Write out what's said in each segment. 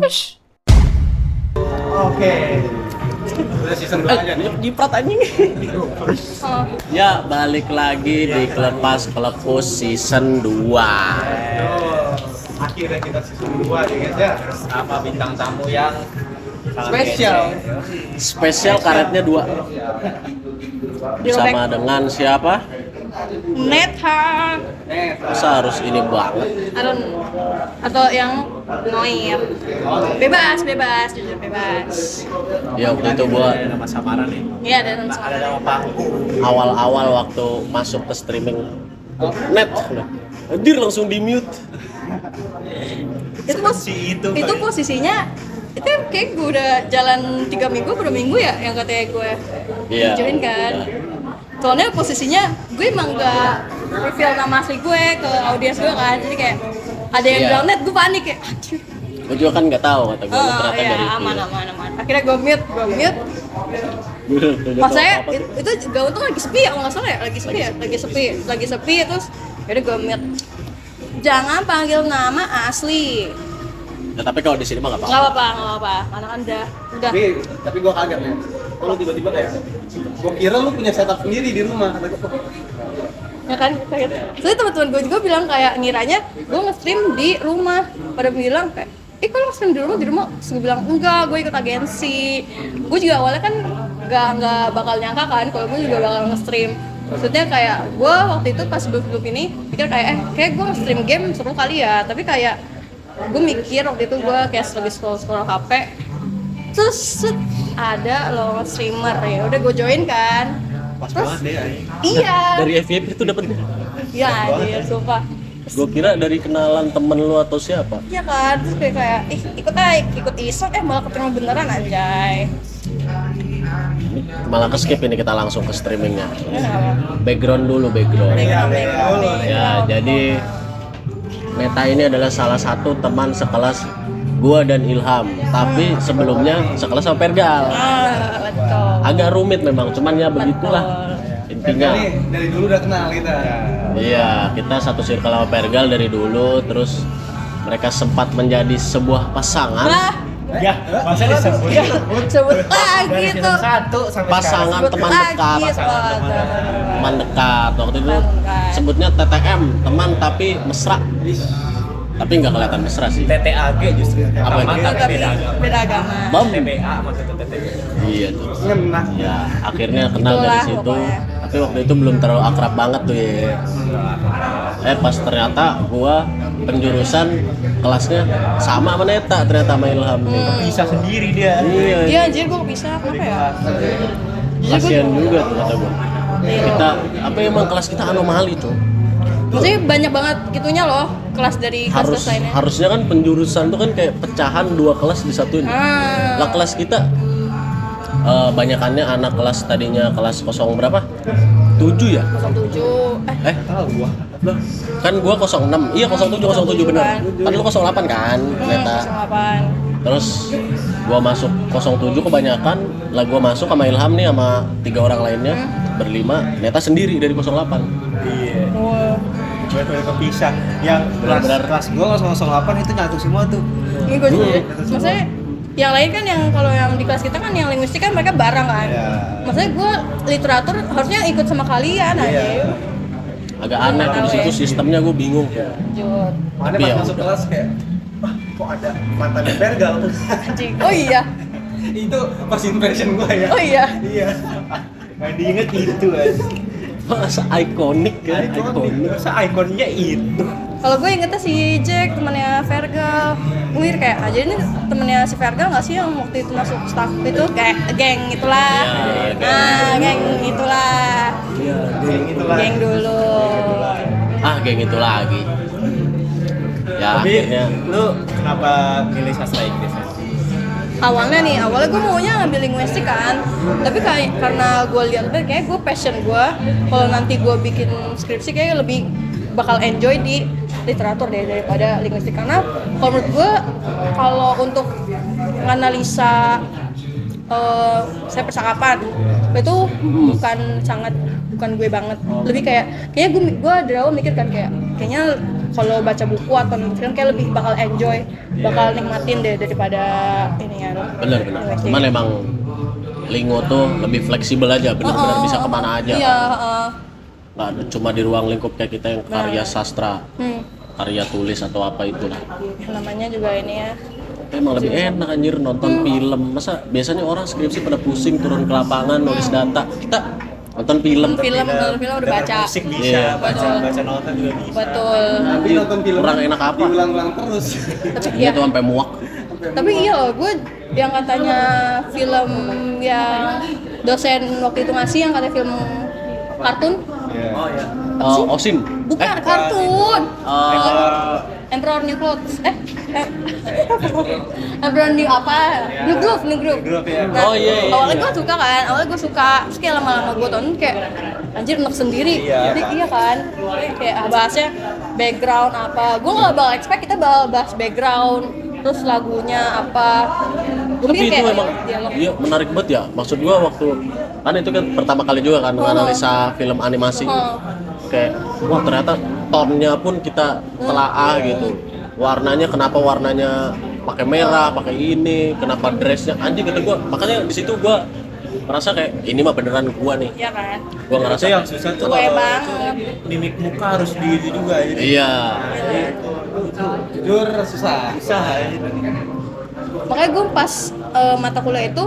Push. Oke. Udah season 2 aja nih. Jiprat anjing. Ya, balik lagi di Kelepas Kelepus season 2. Akhirnya kita season 2 nih guys ya. Sama bintang tamu yang Spesial. Spesial karetnya 2. Bersama dengan siapa? Netha Masa harus ini banget? atau yang noir bebas jujur bebas Ya waktu itu gua ada nama samaran nih. iya dan Ada nama panggung. awal-awal waktu masuk ke streaming net, anjir langsung di mute. itu posisinya itu kayak gue udah jalan 3 minggu berapa minggu ya yang katanya gue Iya. join kan. Soalnya posisinya gue emang gak reveal nama asli gue ke audiens gue kan, jadi kayak ada yang Iya. bilang net, gue panik kayak aduh. Gua juga kan nggak tahu kata gua, ternyata Iya, dari aman. Akhirnya gue mute. Pas saya itu gak untung lagi sepi ya, kalau nggak salah ya, lagi sepi terus yaudah gue mute. Jangan panggil nama asli. Ya, tapi kalau di sini mah nggak Nggak apa-apa. apa-apa, karena kan udah. Tapi gua kaget ya. Lu tiba-tiba kayak gua kira lu punya setup sendiri di rumah. Kata gua, Ya kan, kayak soalnya teman-teman gue juga bilang kayak ngiranya gue nge-stream di rumah. Pada bilang kayak, kalau nge-stream di rumah, terus gue bilang enggak, gue ikut agensi. Gue juga awalnya kan nggak bakal nyangka kan kalau gue juga bakal nge-stream. Maksudnya kayak gue waktu itu pas belum ini pikir kayak kayak gue nge-stream game seru kali ya, tapi kayak gue mikir waktu itu gue kayak lagi scroll HP, terus ada lo streamer, ya udah gue join kan. pas Terus banget deh. iya, Dari FYP itu dapat. iya anjir, sumpah. Gua kira dari kenalan temen lu atau siapa. Iya kan, terus kayak ikut iseng, malah ketemu beneran anjay. Malah ke skip ini, kita langsung ke streamingnya. Ya nggak apa. Background dulu, background. Background. Ya, jadi Meta ini adalah salah satu teman sekelas gua dan Ilham, tapi sebelumnya sekelas sama Pergal. Betul. Agak rumit memang, cuman ya begitulah intinya. Dari dulu udah kenal kita. Iya, kita satu circle sama Pergal dari dulu, terus mereka sempat menjadi sebuah pasangan. Lah, Ya, masa disebut sebut lagi dari tuh. season 1 sampai Pasangan Sebut teman lagi, dekat. Teman dekat. Waktu itu Teman dekat. sebutnya TTM, teman tapi mesra. Tapi nggak kelihatan mesra sih. TTAG justru. Apa Teman itu? tapi beda agama. Beda agama. Bam. TBA maksudnya TTG. Iya tuh. Ngena. Ya, akhirnya kenal dari Itulah situ. pokoknya. Tapi waktu itu belum terlalu akrab banget tuh ya. Pas ternyata gua penjurusan kelasnya sama sama Neta, ternyata sama Ilham nih. Bisa sendiri dia. Iya. Iya anjir, gue bisa, kenapa ya? Kasian juga tuh kata gua. Kita emang kelas kita anomali tuh. Maksudnya banyak banget gitunya loh, kelas dari kelas lainnya. Harusnya kan penjurusan tuh kan kayak pecahan 2 kelas disatuin. Lah kelas kita banyakannya anak kelas tadinya kelas 0 berapa? 7 ya? 07. Tahu gua. Kan gua 06. Iya 07 benar. Kan lu 08 kan, Neta. 08. Terus gua masuk 07 kebanyakan, lah gua masuk sama Ilham nih sama 3 orang lainnya berlima, Neta sendiri dari 08. Iya. Wow. Benar-benar kepisah. Yang Benar-benar. kelas gua 008 itu nyatu semua tuh. Ini gue juga. Maksudnya yang lain kan yang kalau yang di kelas kita kan yang linguistik kan mereka bareng kan. Iya. Maksudnya gue literatur harusnya ikut sama kalian aja. Agak aneh tuh di situ sistemnya, gua bingung. Lanjut. Mana Tapi pas ya masuk udah. kelas kayak, wah kok ada mantannya Pergal. Anjing. Oh iya. Itu first impression gua ya. Oh iya. Iya. Nggak diinget itu aja. Masa ikonik kan? Ikonik. Masa ikonnya itu. Kalau gue ingetnya si Jack, temannya Vergal. Gue kayak aja ini temennya si Vergal nggak sih yang waktu itu masuk staff itu kayak geng itulah. Iya, Geng itulah. Iya, geng itulah. Geng dulu. Geng itu lagi. Ya Tapi akhirnya lu kenapa milih sastra Inggris ya? Awalnya gue maunya ngambil linguistik kan, tapi karena gue lihat kayak gue passion gue, kalau nanti gue bikin skripsi kayak lebih bakal enjoy di literatur deh daripada linguistik, karena kalau menurut gue kalau untuk menganalisa saya percakapan itu bukan gue banget, lebih kayaknya gue dari awal mikir kan kayak kayaknya kalau baca buku atau nonton film kayak lebih bakal enjoy, bakal nikmatin deh daripada ini ya. Bener. Cuman emang Lingo tuh lebih fleksibel aja, bener-bener bisa kemana aja. Iya, Nggak ada cuma di ruang lingkup kayak kita yang karya sastra, hmm. karya tulis atau apa itulah. Namanya juga ini ya. Emang lebih enak anjir nonton film. Masa biasanya orang skripsi pada pusing turun ke lapangan nulis data. Kita nonton film. Film udah baca. Musik bisa, Iya. baca novel juga bisa. Betul. Tapi nonton film Kurang enak apa? diulang-ulang terus. Tapi Iya ya, tuh sampai muak. tapi iya loh, gue yang katanya film yang dosen waktu itu ngasih yang katanya film kartun. Oh ya. Osin. Bukan kartun. Eh, Emperor New Clothes. Emperor New apa? New Groove. Grup ya. Oh, iya. Awalnya gue suka kan, terus kayak lama-lama gue tonton kayak anjir enak sendiri. Iya. Jadi iya kan, kayak bahasnya background apa. Gue nggak bakal expect kita bakal bahas background, terus lagunya apa. Gue Tapi pikir itu kayak emang dialog. iya menarik banget ya. Maksud gua waktu kan itu kan pertama kali juga kan analisa film animasi. Kayak wah ternyata tonnya pun kita telaah gitu. Warnanya kenapa warnanya pakai merah, pakai ini, kenapa dressnya anjing kata gua. Makanya di situ gua merasa kayak ini mah beneran gua nih. Iya kan? Gua ngerasa Itu yang susah tuh Gue kalau banget. mimik muka harus di itu juga jadi iya. Jujur susah. susah aja. Makanya gue pas mata kuliah itu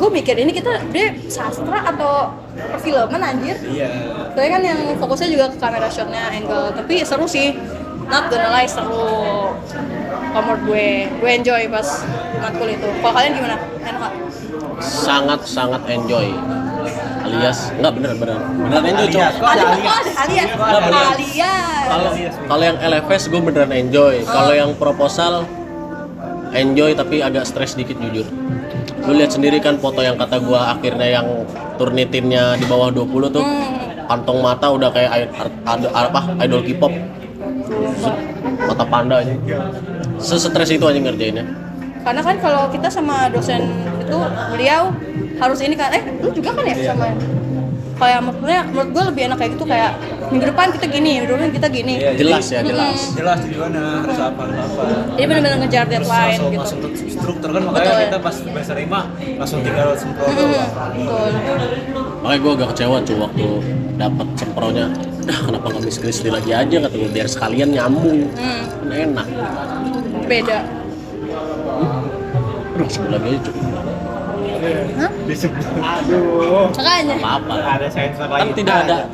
gue mikir ini dia sastra atau perfilman anjir. Iya. Soalnya kan yang fokusnya juga ke kamera shotnya, angle. Tapi seru sih, not gonna lie, seru. Kalau menurut gue enjoy pas matkul itu. Kalau kalian gimana? Enak gak? Sangat enjoy. Alias enggak beneran enjoy coy. Alias. Kok ada alias? Alias. Nggak, bener. Alias. Kalau yang LFS gue beneran enjoy. Kalau yang proposal enjoy tapi agak stres dikit jujur. Lu lihat sendiri kan foto yang kata gue akhirnya yang turnitinnya di bawah 20 tuh. Kantong mata udah kayak idol K-pop. Mata panda aja. Sesetres itu aja ngerjainnya. Karena kan kalau kita sama dosen itu, beliau harus ini kan, lu juga kan ya sama kayak maksudnya menurut gue lebih enak kayak gitu, kayak minggu depan kita gini, minggu depan kita gini. Iya, Jelas ya, jelas. Jelas di mana harus apa. Jadi benar-benar ngejar deadline Langsung gitu. masuk ke struktur kan makanya Betul. kita pas bahasa rima langsung tinggal semprot doang. Betul. Makanya gue agak kecewa cuy waktu dapat sempronya. Kenapa nggak Miss Kristy lagi aja kata gue biar sekalian nyambung. Kan enak. Beda. Aduh sebulan aja cuy. Di sebelah. Makanya. Apa-apa. Ada sensor Kan lagi.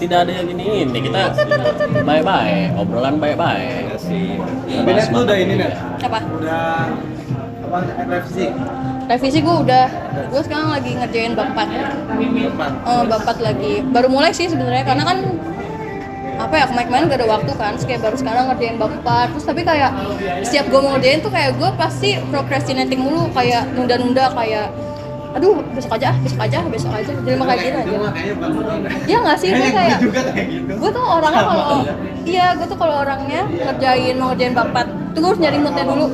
tidak ada yang ini kita bye-bye, obrolan bye-bye. Iya sih. Tapi net lu udah ini net. Apa? Udah apa revisi? Revisi gue udah. Gue sekarang lagi ngerjain bab 4. Bab 4 lagi. Baru mulai sih sebenarnya karena kan apa ya, kemarin gak ada waktu kan, terus kayak baru sekarang ngerjain bab 4. Terus tapi kayak setiap gue mau ngerjain tuh kayak gue pasti procrastinating mulu, kayak nunda-nunda, kayak aduh besok aja jadi makanya gitu aja. Iya nggak sih, gue kayak juga kayak gitu. gue tuh orangnya kalau orangnya mau ngerjain bab 4 tuh gue harus nyari moodnya dulu.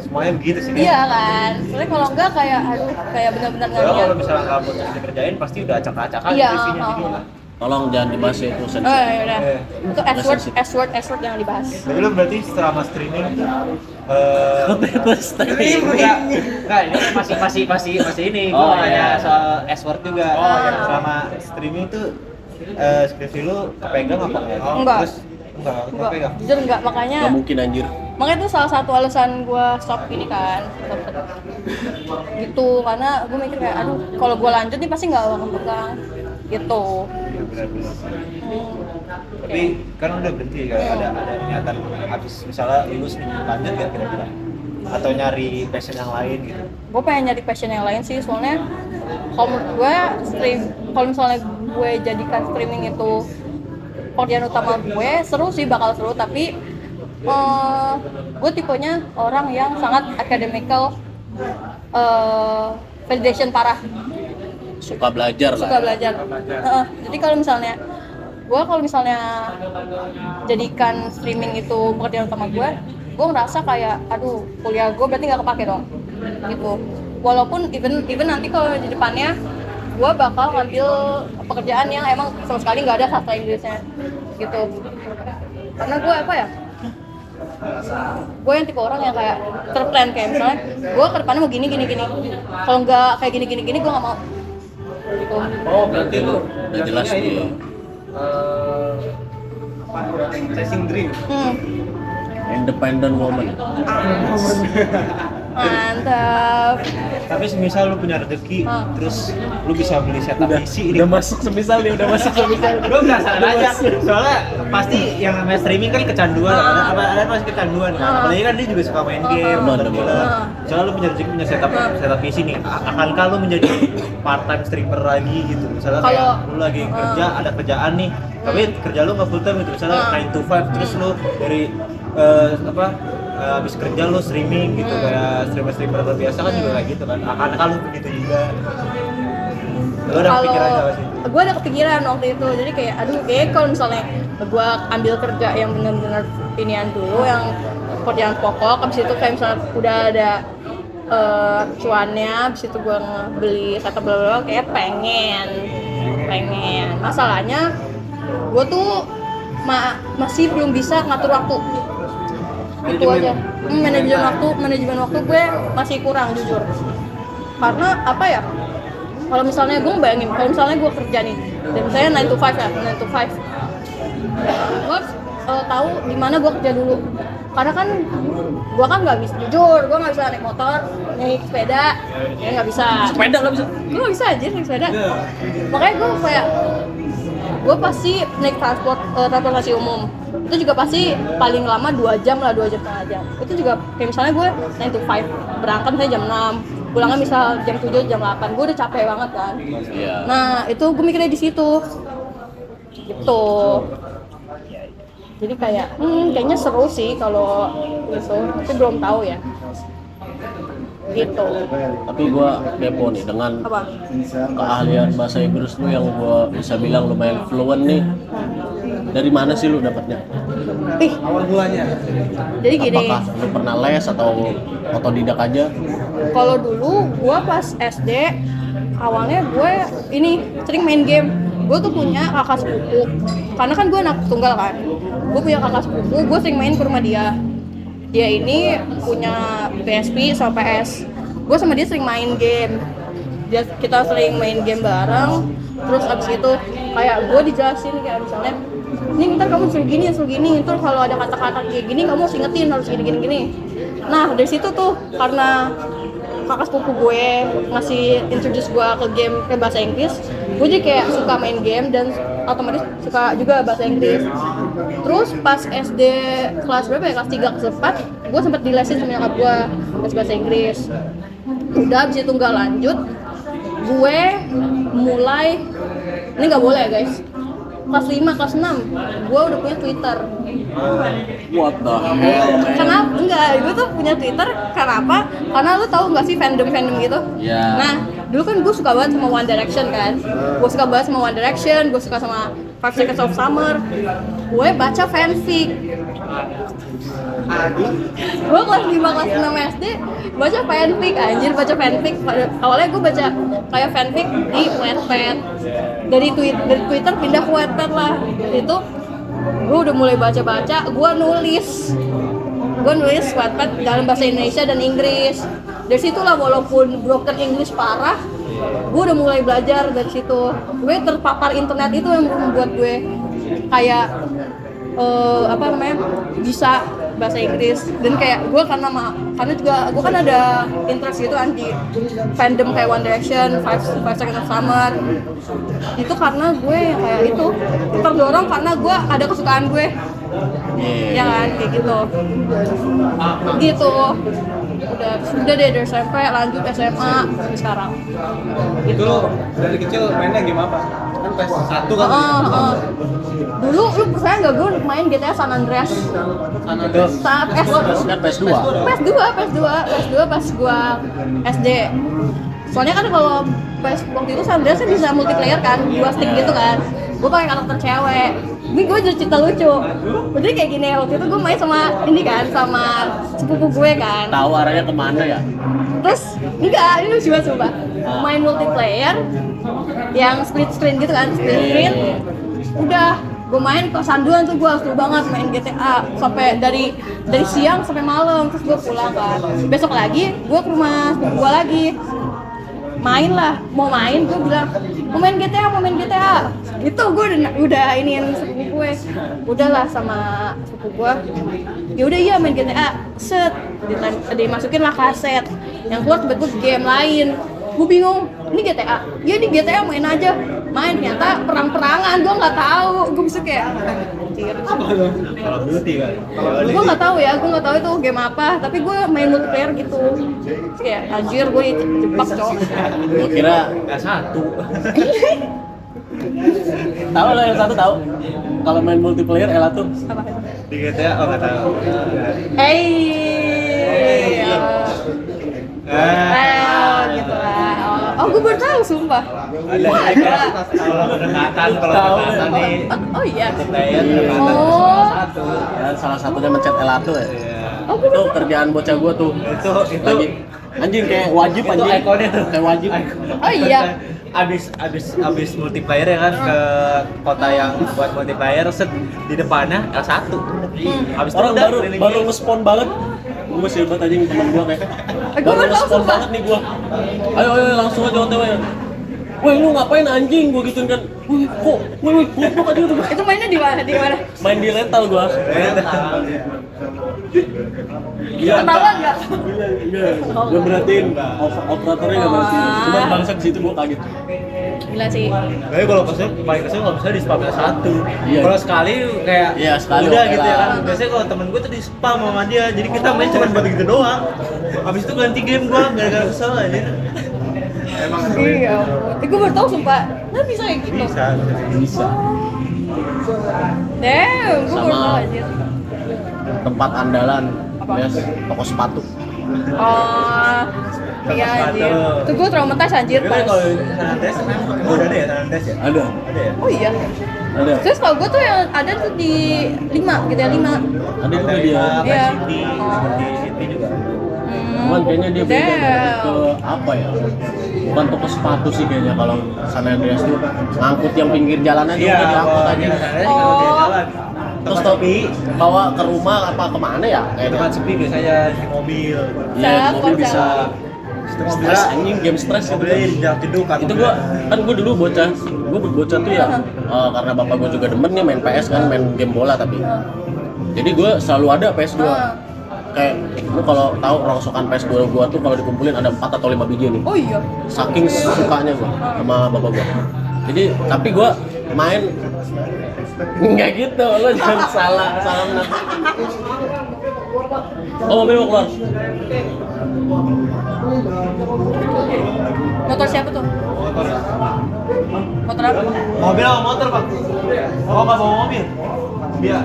Semuanya begitu sih. Iya kan, soalnya kalau enggak kayak aduh kayak benar-benar nggak Kalau niat. misalnya kamu dikerjain pasti udah acak-acakan Iya, reviewnya jadi. Tolong jangan dibahas ya itu Oh sensitif. ya udah, itu Sensitif. S-word yang dibahas. Jadi lu berarti selama streaming tuh enggak, ini masih ini. Oh, Gua nanya iya. soal S-word juga. Oh, iya. Selama streaming tuh skripsi lu kepegang apa enggak? Enggak. Terus enggak kepegang. Jujur enggak, makanya Gak mungkin anjir. itu salah satu alasan gue stop ini kan, gitu, karena gue mikir kayak aduh kalau gue lanjut nih pasti nggak akan pegang gitu. Benar-benar. Hmm. Tapi kan udah berhenti kan ada niatan habis misalnya lulus nih lanjut gak kira-kira? Atau nyari passion yang lain gitu? Gue pengen nyari passion yang lain sih, soalnya kalau menurut gue kalau misalnya gue jadikan streaming itu pekerjaan utama gue, seru sih, bakal seru, tapi gue tipenya orang yang sangat academical, validation parah, Suka belajar suka lah. belajar. Jadi kalau misalnya jadikan streaming itu pekerjaan utama gue ngerasa kayak aduh kuliah gue berarti nggak kepake dong gitu. Walaupun even nanti kalau di depannya gue bakal ngambil pekerjaan yang emang sama sekali nggak ada sastra Inggrisnya gitu. Karena gue apa ya, gue yang tipe orang yang kayak terplan, kayak misalnya gue ke depannya mau gini. Kalau nggak kayak gini, gue nggak mau gitu. Oh, berarti lu Udah jelas jatuhnya nih. Chasing dream. Independent woman. Mantap. Tapi semisal lu punya rezeki, terus lu bisa beli setup PC ini. Udah masuk semisal nih, udah masuk semisal. Gue nggak salah aja, soalnya pasti yang namanya streaming kan kecanduan, ada pasti kecanduan kan. Apalagi kan dia juga suka main game, nonton film. Soalnya lu punya rezeki punya setup PC nih, akankah lu menjadi part time streamer lagi gitu? Misalnya kayak lu lagi kerja, ada kerjaan nih, tapi kerja lu nggak full time gitu, misalnya 9 to 5, terus lu dari habis kerja lu streaming gitu, kayak streamer biasa kan juga kayak gitu kan. Akankah lu begitu juga? Lu ada kepikiran nggak sih? Gue ada kepikiran waktu itu, jadi kayak aduh kayak kalau misalnya gue ambil kerja yang benar-benar inian dulu, yang pekerjaan pokok, abis itu kayak misalnya udah ada cuannya, abis itu gue beli setup bla kayak pengen. Masalahnya gue tuh masih belum bisa ngatur waktu. Itu aja. Manajemen waktu gue masih kurang jujur. Karena apa ya? Kalau misalnya gue bayangin, kalau misalnya gue kerja nih, dan misalnya 9 to 5 ya, 9 to 5. Gue tahu di mana gue kerja dulu. Karena kan gue kan nggak bisa, jujur, gue nggak bisa naik motor, naik sepeda, ya nggak bisa. Sepeda nggak bisa. Gue nggak bisa aja naik sepeda. Makanya gue pasti naik transportasi umum. Itu juga pasti paling lama 2 jam lah, 2 jam setengah jam. Itu juga kayak misalnya gue 9 to 5, berangkat misalnya jam 6, pulangnya misal jam 7, jam 8, gue udah capek banget kan. Iya. Nah itu gue mikirnya di situ gitu. Jadi kayak kayaknya seru sih kalau gitu, tapi belum tahu ya gitu. Tapi gua kepo nih dengan Apa? keahlian bahasa Inggris lu yang gua bisa bilang lumayan fluent nih. Dari mana sih lu dapatnya? Awal mulanya. Jadi gini, Apakah lu pernah les atau otodidak aja? kalau dulu gue pas SD awalnya gue ini sering main game. Gue tuh punya kakak sepupu, karena kan gue anak tunggal kan. Gue punya kakak sepupu, gue sering main ke rumah dia. Dia ini punya PSP sama PS. Gue sama dia sering main game. Kita sering main game bareng. Terus abis itu kayak gue dijelasin kayak misalnya, ini ntar kamu suruh gini, ntar kalau ada kata-kata kayak gini kamu harus ingetin, harus gini. Nah dari situ tuh karena kakak sepupu gue ngasih introduce gue ke game ke bahasa Inggris, gue jadi kayak suka main game dan otomatis suka juga bahasa Inggris. Terus pas SD kelas berapa ya, kelas 3 kelas 4 gue sempet dilesin sama nyokap gue les bahasa Inggris. Udah abis itu nggak lanjut, gue mulai, ini nggak boleh ya guys, kelas 5, kelas 6 gue udah punya Twitter. What the hell, man? Kenapa? Enggak, gue tuh punya Twitter kenapa? Karena lu tahu nggak sih fandom gitu? Iya. Nah, dulu kan gue suka banget sama One Direction kan. Gue suka banget sama One Direction, gue suka sama 5 Seconds of Summer. Gue baca fanfic. Gue kelas 5, kelas 6 SD baca fanfic, anjir baca fanfic. Awalnya gue baca kayak fanfic di Wattpad. Dari Twitter pindah ke Wattpad lah. Itu gue udah mulai baca-baca, gue nulis Wattpad dalam bahasa Indonesia dan Inggris. Dari situlah walaupun broken English parah, gue udah mulai belajar dari situ. Gue terpapar internet itu yang membuat gue kayak bisa bahasa Inggris. Dan kayak gue karena juga gue kan ada interest gitu di fandom kayak One Direction, 5 Seconds of Summer. Itu karena gue kayak itu terdorong karena gue ada kesukaan gue. Ya kan, kayak gitu. Udah deh dari SMP lanjut SMA sampai sekarang. Itu lo dari kecil mainnya game apa? Kan PS1 kan? Dulu lu percaya nggak gue main GTA San Andreas? Saat PS2. PS2 pas gue SD. Soalnya kan kalau waktu itu San Andreas bisa multiplayer kan, 2 stick gitu kan. Gue pakai karakter cewek. Ini gue jadi cerita lucu. Jadi kayak gini, waktu itu gue main sama ini kan, sama sepupu gue kan. Tahu arahnya kemana ya? Terus enggak, ini lucu banget sumpah. Main multiplayer yang split screen gitu kan, split screen. Udah, gue main kesanduan tuh, gue seru banget main GTA sampai dari siang sampai malam. Terus gue pulang kan. Besok lagi gue ke rumah sepupu gue lagi. Main lah, mau main, gue bilang mau main GTA gitu. Gue udah iniin sepupu gue, udahlah sama sepupu gue, ya udah iya main GTA, set dimasukin lah kaset, yang keluar tiba-tiba game lain. Gue bingung, ini GTA, ya ini GTA main aja, main ternyata perang-perangan. Gue nggak tahu, gue bisa kayak anjir. Kalau Duty kan. Gue nggak tahu ya, gue nggak tahu itu game apa, tapi gue main multiplayer gitu. Terus kayak anjir, gue dijebak cowok. Gue kira Nggak satu. tahu lah yang satu tahu. Kalau main multiplayer Ella tuh Apa? Di GTA oh nggak tahu. Gitu lah. Oh, gue baru tahu sumpah. Ada kan kalau pendekatan nih. Oh iya. Player pendekatan Oh. satu. dan salah satunya mencet Ella tuh ya. Iya. Oh, gue Itu kerjaan bocah gua tuh. Itu Lagi anjing kayak wajib itu anjing. ikonnya tuh. Kayak wajib. Oh iya. Abis multiplayer ya kan ke kota yang buat multiplayer set di depannya L1. Abis itu Orang udah baru keliling. baru nge-spawn banget. Gue masih hebat anjing teman gua kayak. Gua Baru baru tahu, nge-spawn sumpah. banget nih gua. Ayo langsung aja OTW ya. Woi lu ngapain anjing? Gua gituin kan. Woi kok, woi goblok aja tuh. Itu mainnya di mana? Di mana? Main di rental gua. Iya. Ketahuan nggak? Iya. Gua berhatiin operatornya enggak berhatiin. Wah. Cuma bangsat situ gua kaget. Gila sih. Tapi kalau kesel paling kesel kalau misalnya di spam satu. Iya. Kalau sekali kayak Iya, sekali udah oke gitu ya lah. kan. Biasanya kalau temen gue tuh di spam sama dia, jadi kita main cuma buat gitu doang. Habis itu ganti game gua gara-gara kesel aja. Emang Iya. Gue baru tahu sumpah. Nah bisa kayak gitu. Bisa. Damn, gue baru Sama- tahu aja. Tempat andalan Apa? ya toko sepatu. Oh, iya anjir. Itu gue traumatized anjir Tapi pas. kan kalau San Andreas udah ada ya San Andreas ya? Ada. Ada ya? Oh iya. Ada. Terus kalau gue tuh yang ada tuh di 5, gitu ya 5. Ada juga dia. Iya. City, seperti City juga. Cuman kayaknya dia beda Damn. dari ke apa ya? Bukan toko sepatu sih kayaknya kalau San Andreas tuh ngangkut yang pinggir jalan aja udah diangkut aja. San Andreas kalau dia jalan. Terus Tempat sepi, bawa ke rumah apa kemana ya? tempat Kayaknya. sepi biasanya di mobil. Iya, Bisa, mobil bisa. Sistem Stres anjing game stres itu. mobilnya di jalan jeduk kan. Itu gua dulu bocah tuh ya karena bapak gua juga demen nih main PS kan, main game bola tapi jadi gua selalu ada PS2 kayak lu kalau tahu rongsokan PS2 gua tuh kalau dikumpulin ada 4 atau 5 biji nih Oh iya. saking sukanya gua sama bapak gua. Jadi tapi gua main nggak gitu, lo jangan salah menang. Oh mobil mau keluar. Motor siapa tuh? Motor apa? Mobil apa motor, Pak? Oh, nggak bawa mobil. Iya.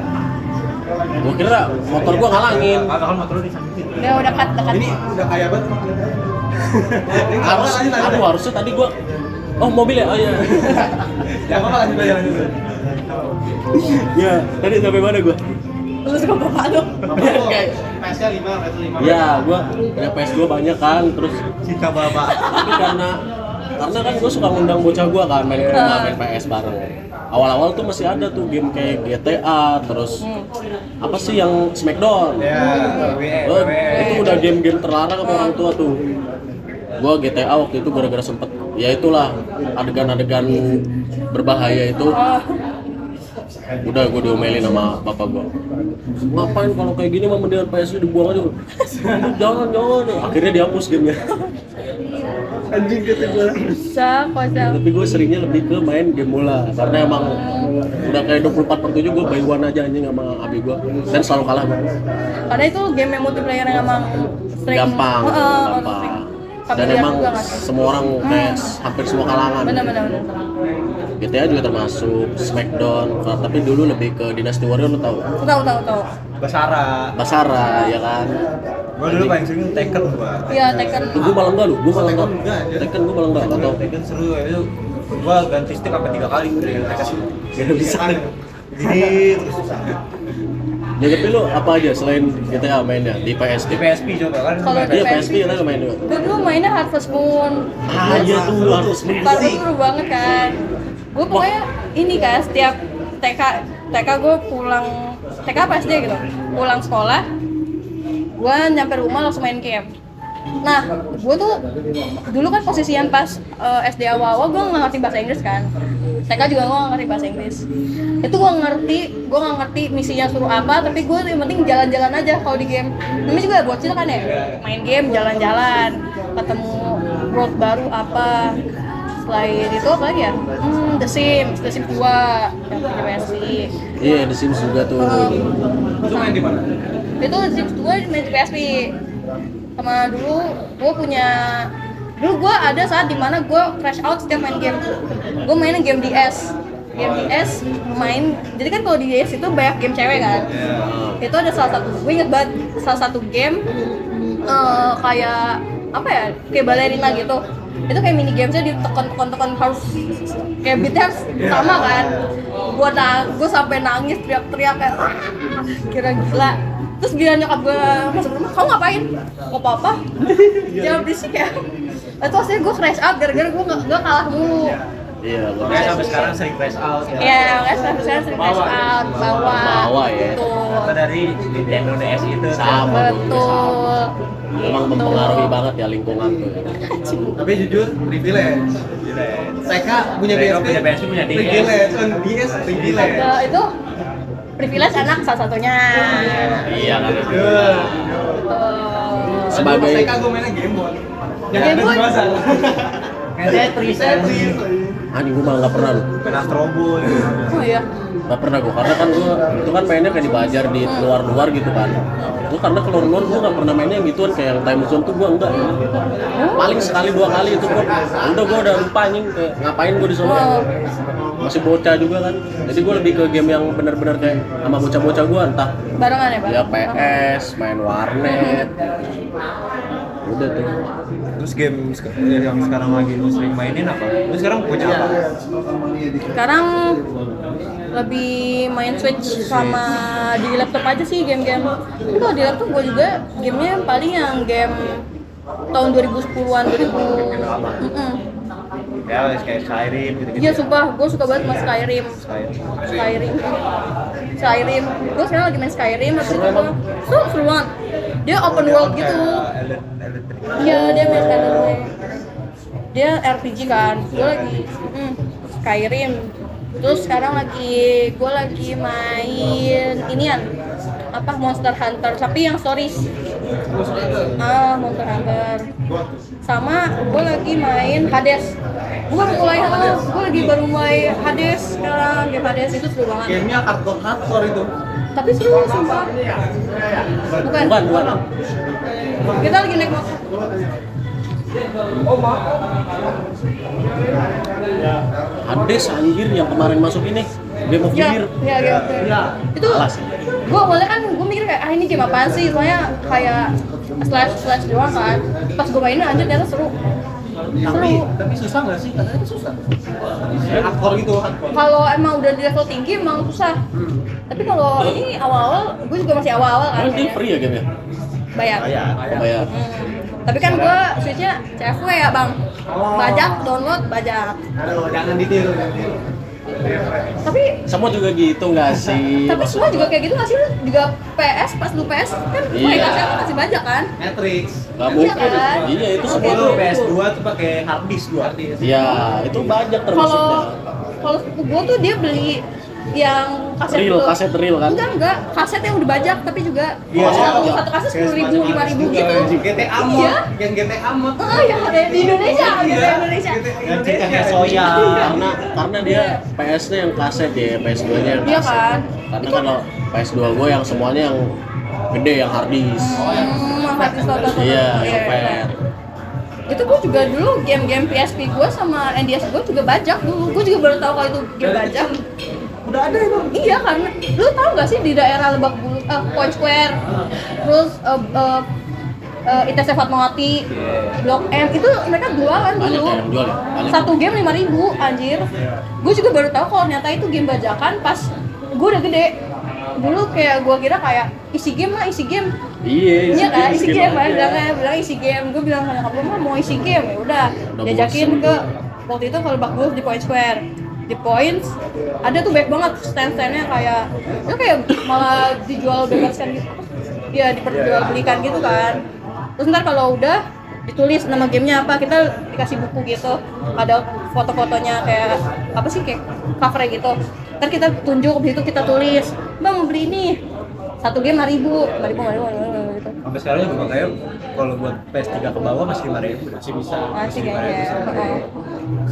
Gua kira motor gua ngalangin. Kagak kan motor lu di samping. Udah dekat. Ini udah kaya banget. Harusnya tadi gua mobil ya? Oh iya. Ya apa lanjut aja. Ya, tadi sampai mana gua? Lu suka bapak lu. Enggak. PS-nya 5, PS 5. Ya, gua punya PS2 banyak kan, terus Cinta bapak. tapi karena kan gua suka ngundang bocah gua kan main ke rumah main PS bareng. Awal-awal tuh masih ada tuh game kayak GTA, terus apa sih yang Smackdown. Ya, Oh, itu udah game-game terlarang sama orang tua tuh. Gua GTA waktu itu gara-gara sempet ya itulah adegan-adegan berbahaya itu. Udah gue diomelin sama bapak gue. Ngapain kalau kayak gini mah mendingan PS dibuang aja. Jangan. Akhirnya dihapus gamenya. Anjing kata gue. Bisa, kocak. Tapi gue seringnya lebih ke main game bola karena emang udah kayak 24/7 gue by one aja anjing sama abi gue dan selalu kalah gue. Karena itu game yang multiplayer yang emang sering Gampang. sering. Dan Familiar emang juga nggak sih? semua orang kayak hampir semua kalangan. Bener. GTA juga termasuk Smackdown, tapi dulu lebih ke Dynasty Warrior lo tau? Tahu. Basara. Ya kan? Gua dulu paling sering Tekken gua. Iya, Tekken. Gue malah enggak lu, gue malah enggak. enggak, anjir. Tekken gue malah enggak, atau Tekken seru ya itu. Gua ganti stick sampai 3 kali dengan Tekken. gak bisa. terus susah. Ya tapi lu apa aja selain GTA mainnya di PSP? Di PSP coba kan. Kalau di Iya PSP, PSP kita main juga. gue dulu mainnya Harvest Moon. Iya tuh harus Seru banget kan. Gue pokoknya ini kan setiap TK gue pulang TK apa SD gitu, pulang sekolah, gue nyampe rumah langsung main game. Nah, gue tuh dulu kan posisian pas SD awal-awal gue nggak ngerti bahasa Inggris kan. TK juga gue nggak ngerti bahasa Inggris. Itu gue nggak ngerti misinya suruh apa, tapi gue yang penting jalan-jalan aja kalau di game. Namanya juga bocil kan ya, main game, jalan-jalan, ketemu world baru apa. Selain itu apa lagi ya? The Sims 2 yang punya PSP. Iya The Sims juga tuh. Itu main di mana? Itu The Sims 2 main di PSP. Sama dulu gue ada saat dimana gue crash out setiap main game. Gue mainin game DS main. Jadi kan kalau di DS itu banyak game cewek kan. Itu ada gue inget banget salah satu game kayak apa ya, kayak balerina gitu. Itu kayak mini gamesnya ditekan harus kayak beatnya harus sama kan. Gue sampai nangis teriak-teriak kayak kira gila. Terus gila nyokap gue masuk rumah, kamu ngapain? Mau apa? Jangan berisik ya. Itu akhirnya gue crash out gara-gara gue nggak kalah mulu. Iya, Makanya sampai sekarang sering crash out ya. Iya, makanya sampai sekarang sering crash out, bawa ya. Betul. Apa dari Nintendo DS itu Sama. Betul. Emang Gitu. mempengaruhi banget ya lingkungan tuh. Tapi jujur, privilege. TK punya Mereka PSP, punya PSP, punya DS. privilege, kan DS privilege. Itu privilege anak salah satunya. Iya kan. Sebagai Sebagai- TK gue mainnya Game Boy. Yang Game ada Boy? di masa. Kayak Tetris Anjing gue malah nggak pernah lu. Main Astrobo gitu. Oh iya. Nggak pernah gue karena kan gue itu kan mainnya kayak dibajar di luar-luar gitu kan. Gue karena keluar-luar gue nggak pernah mainnya yang gituan kayak yang time zone tuh gue enggak. Paling sekali 2 kali itu gue udah lupa anjing kayak ngapain gue di sana. Masih bocah juga kan. Jadi gue lebih ke game yang benar-benar kayak sama bocah-bocah gue entah Barengan ya, Bang? ya PS, main warnet. Udah tuh. Terus game yang sekarang lagi lu sering mainin apa? Lu sekarang punya apa? Sekarang lebih main Switch sama di laptop aja sih game-game. Tapi kalau di laptop gue juga gamenya yang paling yang game tahun 2010-an, 2000. Ya kayak Skyrim gitu-gitu. Iya sumpah, gue suka banget sama Skyrim. Gue sekarang lagi main Skyrim, habis itu gue seru banget. Dia open world gitu. Iya, dia main Elden Ring. Dia RPG kan. Gue lagi Skyrim. Terus sekarang gue lagi main inian apa Monster Hunter, tapi yang stories. Monster Hunter. Sama gue lagi main Hades. Gue baru mulai Hades sekarang. Game Hades itu seru banget. Gamenya hardcore itu. Tapi seru sumpah. Bukan. Kita lagi naik motor. Hades anjir yang kemarin masuk ini Game of the Year. Iya. Itu Alas. gue awalnya kan gue mikir kayak ini game apaan sih, soalnya kayak slash doang kan. Pas gue mainin anjir ternyata seru. Tapi susah nggak sih? Katanya susah. Hardcore gitu, hardcore. Kalau emang udah di level tinggi emang susah. Tapi kalau ini awal-awal, gue juga masih awal-awal kan. Emang dia free ya gamenya? Bayar. Bayar. Tapi kan gue switchnya CFW ya bang. Bajak, download, bajak. Aduh, jangan ditiru. Tapi Semua juga gitu nggak sih? tapi semua juga kayak gitu nggak sih? Lu juga PS, pas lu PS kan gue Iya. kasih bajak kan? Matrix. Nggak Iya mungkin. kan? Iya itu semua Dulu tuh. PS2 tuh pakai hard disk gua. Iya itu banyak termasuknya. Kalau gue tuh dia beli yang kaset Reel, dulu. kaset reel kan? Enggak, kaset yang udah bajak tapi juga Iya, satu kaset 10.000, 5.000 gitu. GTA mod, Iya. yang GTA mod. Oh iya, kayak di Indonesia, gitu Iya. Indonesia. Yang ceritanya Soya. Karena dia PS-nya yang kaset ya, PS2-nya yang Iya kaset. kan? Karena kalau PS2 gue yang semuanya yang gede yang hard disk. Harddisk total. Iya, yang pet. Itu gue juga dulu game-game PSP gue sama NDS gue juga bajak dulu. Gue juga baru tahu kalau itu game bajak. Udah ada itu. Iya karena lu tau gak sih di daerah Lebak Bulus, Point Square, terus ITC Fatmawati, Blok M itu mereka jualan Banyak dulu. yang jual ya? Banyak. Satu game 5.000 anjir. Gue juga baru tahu kalau ternyata itu game bajakan pas gue udah gede. Dulu kayak gue kira kayak isi game. Iya Kan, isi game kan, iya. bilang isi game. Gue bilang sama nyokap gue mah mau isi game, ya udah. Udah Diajakin bosen. ke waktu itu kalau Lebak Bulus di Point Square. Di Points ada tuh banyak banget stand-standnya kayak itu kayak malah dijual bebaskan gitu. Iya, diperjualbelikan gitu kan. Terus ntar kalau udah ditulis nama gamenya apa, kita dikasih buku gitu, ada foto-fotonya kayak apa sih kayak covernya gitu. Ntar kita tunjuk, habis itu kita tulis, bang mau beli ini satu game 5.000 gitu. Sampai sekarang juga kayak kalau buat PS3 ke bawah masih 5.000 masih bisa. Masih kayaknya.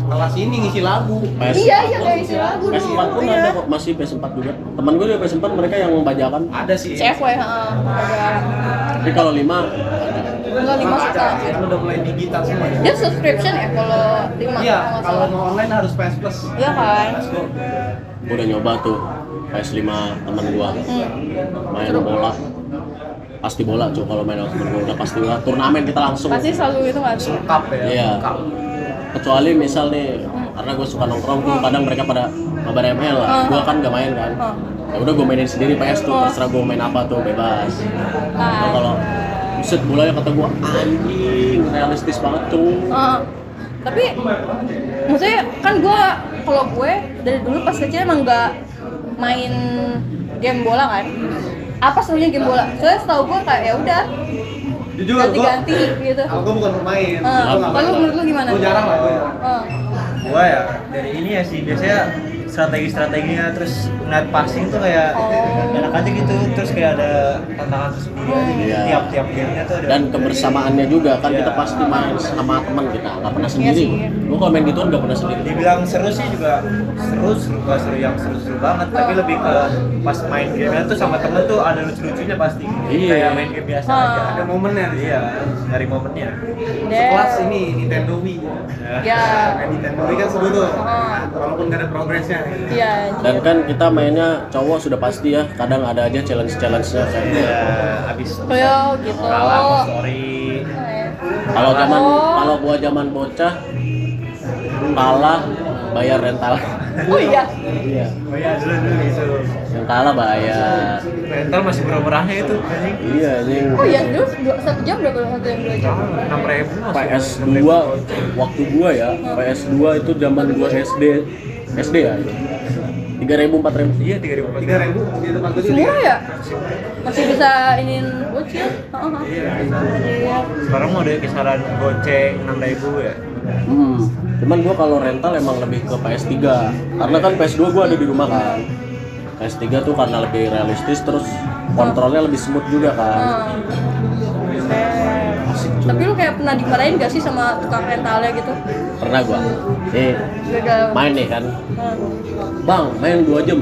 Kelas ini ngisi lagu. Iya kayak isi lagu PS4 pun iya. ada kok, masih PS4 juga. Temen gue juga PS4 mereka yang membajakan. Ada sih. CFW, ada Tapi kalau 5 enggak 5 suka Ada. anjir. Kan udah mulai digital semua. Dia subscription ya kalau 5 Iya, kalau mau online harus PS Plus. Iya kan? Let's go. gue udah nyoba tuh PS5 temen gua main bola. Pasti bola cuy kalau main sama temen gua udah pasti bola. Turnamen kita langsung. Pasti selalu itu nggak sih? Cup ya. Iya. Cup. Kecuali misal nih, karena gue suka nongkrong tuh, kadang mereka pada mabar ML lah, gue kan gak main kan. Ya udah gue mainin sendiri PS tuh, terserah gue main apa tuh bebas. Nah, kalau buset bolanya kata gue anjing, realistis banget tuh. Tapi maksudnya kan kalau gue dari dulu pas kecil emang nggak main game bola kan. Apa sebenarnya game bola? Soalnya setahu gue kayak ya udah Jujur ganti-ganti gitu. Aku bukan pemain. Kalau menurut lu gimana? Gue jarang lah, gue jarang. Gua ya dari ini ya sih biasanya strategi-strateginya terus ngeliat passing tuh kayak enak aja gitu, terus kayak ada tantangan tersendiri aja gitu. Iya. Tiap gamenya tuh ada Dan kebersamaannya juga kan Iya. kita pasti main sama teman kita, nggak pernah sendiri. sih. Gue kalau main gituan nggak pernah sendiri. dibilang seru sih juga seru gak seru yang seru banget, tapi lebih ke pas main gamenya tuh sama temen tuh ada lucu-lucunya pasti gitu. Iya. Kayak main game biasa aja Ada momennya. iya dari momennya Sekelas ini Nintendo Wii. Ya. Kayak Nintendo Wii kan seru tuh. Walaupun gak ada progresnya. Iya. Dan kan kita mainnya cowok sudah pasti ya, kadang ada aja challenge-nya kayak ya abis Kayak gitu. kalah sama story kalau gua zaman bocah kalah bayar rental. Oh iya. Iya. oh ya dulu gitu Yang kalah bayar. rental masih murah-murahnya itu anjing Iya anjing. Oh iya, dulu 1 jam berapa? 1 jam 2 jam. 6.000 PS2 waktu gua ya, PS2 itu zaman gua SD ya. 3.000 4.000. iya 3.000 3.000 di tempat gue tuh. Semua ya? Masih bisa iniin bocil? Iya. sekarang mau ada kisaran goceng 6.000 ya Cuman gua kalau rental emang lebih ke PS3. Karena kan PS2 gua ada di rumah kan. PS3 tuh karena lebih realistis, terus kontrolnya lebih smooth juga kan. Asik cuy. Tapi lu kayak pernah dimarahin gak sih sama tukang rentalnya gitu? Pernah gua. Gagal. Main nih kan. Bang, main 2 jam.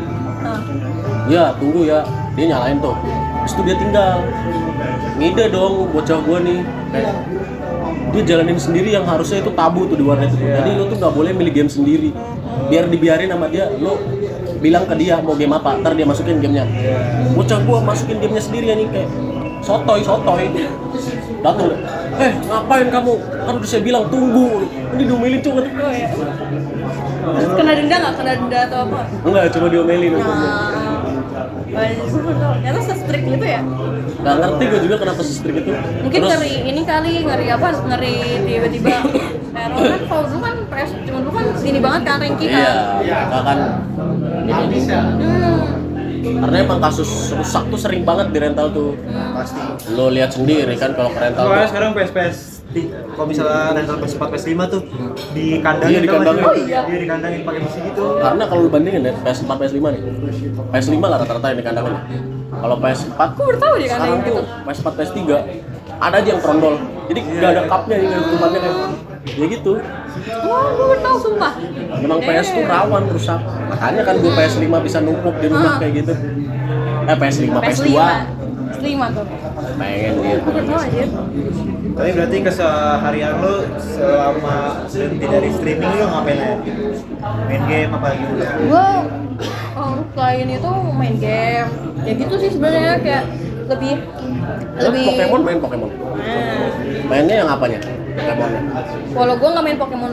Ya, tunggu ya. Dia nyalain tuh. Terus itu dia tinggal. Ngide dong bocah gua nih. Kayak dia jalanin sendiri yang harusnya itu tabu tuh di warnet itu. Jadi lu tuh nggak boleh milih game sendiri. Biar dibiarin sama dia, lu bilang ke dia mau game apa, ntar dia masukin gamenya. Bocah gua masukin gamenya sendiri ya nih kayak sotoy. Datang, ngapain kamu? Kan udah saya bilang tunggu. Ini diomelin tuh kan. Oh iya. Terus kena denda nggak? Kena denda atau apa? Enggak, cuma diomelin. Ternyata se-strict gitu ya? Gak ngerti gue juga kenapa se-strict itu. Mungkin Terus, ngeri ini kali, ngeri apa? Ngeri tiba-tiba teror kan. Kalau dulu kan PS cuma dulu kan ini banget kan ranking iya, kan. kita kan Habis ya. karena emang kasus rusak tuh sering banget di rental tuh. Pasti. Lo lihat sendiri kan kalau ke rental soalnya tuh. sekarang kalau misalnya rental PS4 PS5 tuh dikandangin Iya, dikandangin. tau Oh nggak sih? iya. Dia dikandangin pakai besi gitu Karena kalau lu bandingin ya PS4 PS5 nih. PS5 lah rata-rata yang dikandangin. Kalau PS4 Aku baru tahu dia sekarang kan gitu. tuh PS4 PS3 ada aja yang trondol. Jadi nggak ada cupnya ini tempatnya kayak ya gitu. Wah, gue baru tahu sumpah. Memang PS tuh rawan rusak. Makanya kan gue PS5 bisa numpuk di rumah kayak gitu. PS5 PS2 PS5 tuh. pengen gitu. Aku baru tahu aja. tapi berarti keseharian lu selama berhenti dari streaming lu ngapain aja? Main game apa gitu? Gue selain itu main game. Ya gitu sih sebenarnya kayak lebih Pokemon main Pokemon. Nah, Mainnya yang apanya? Pokemonnya. kalau gue nggak main Pokemon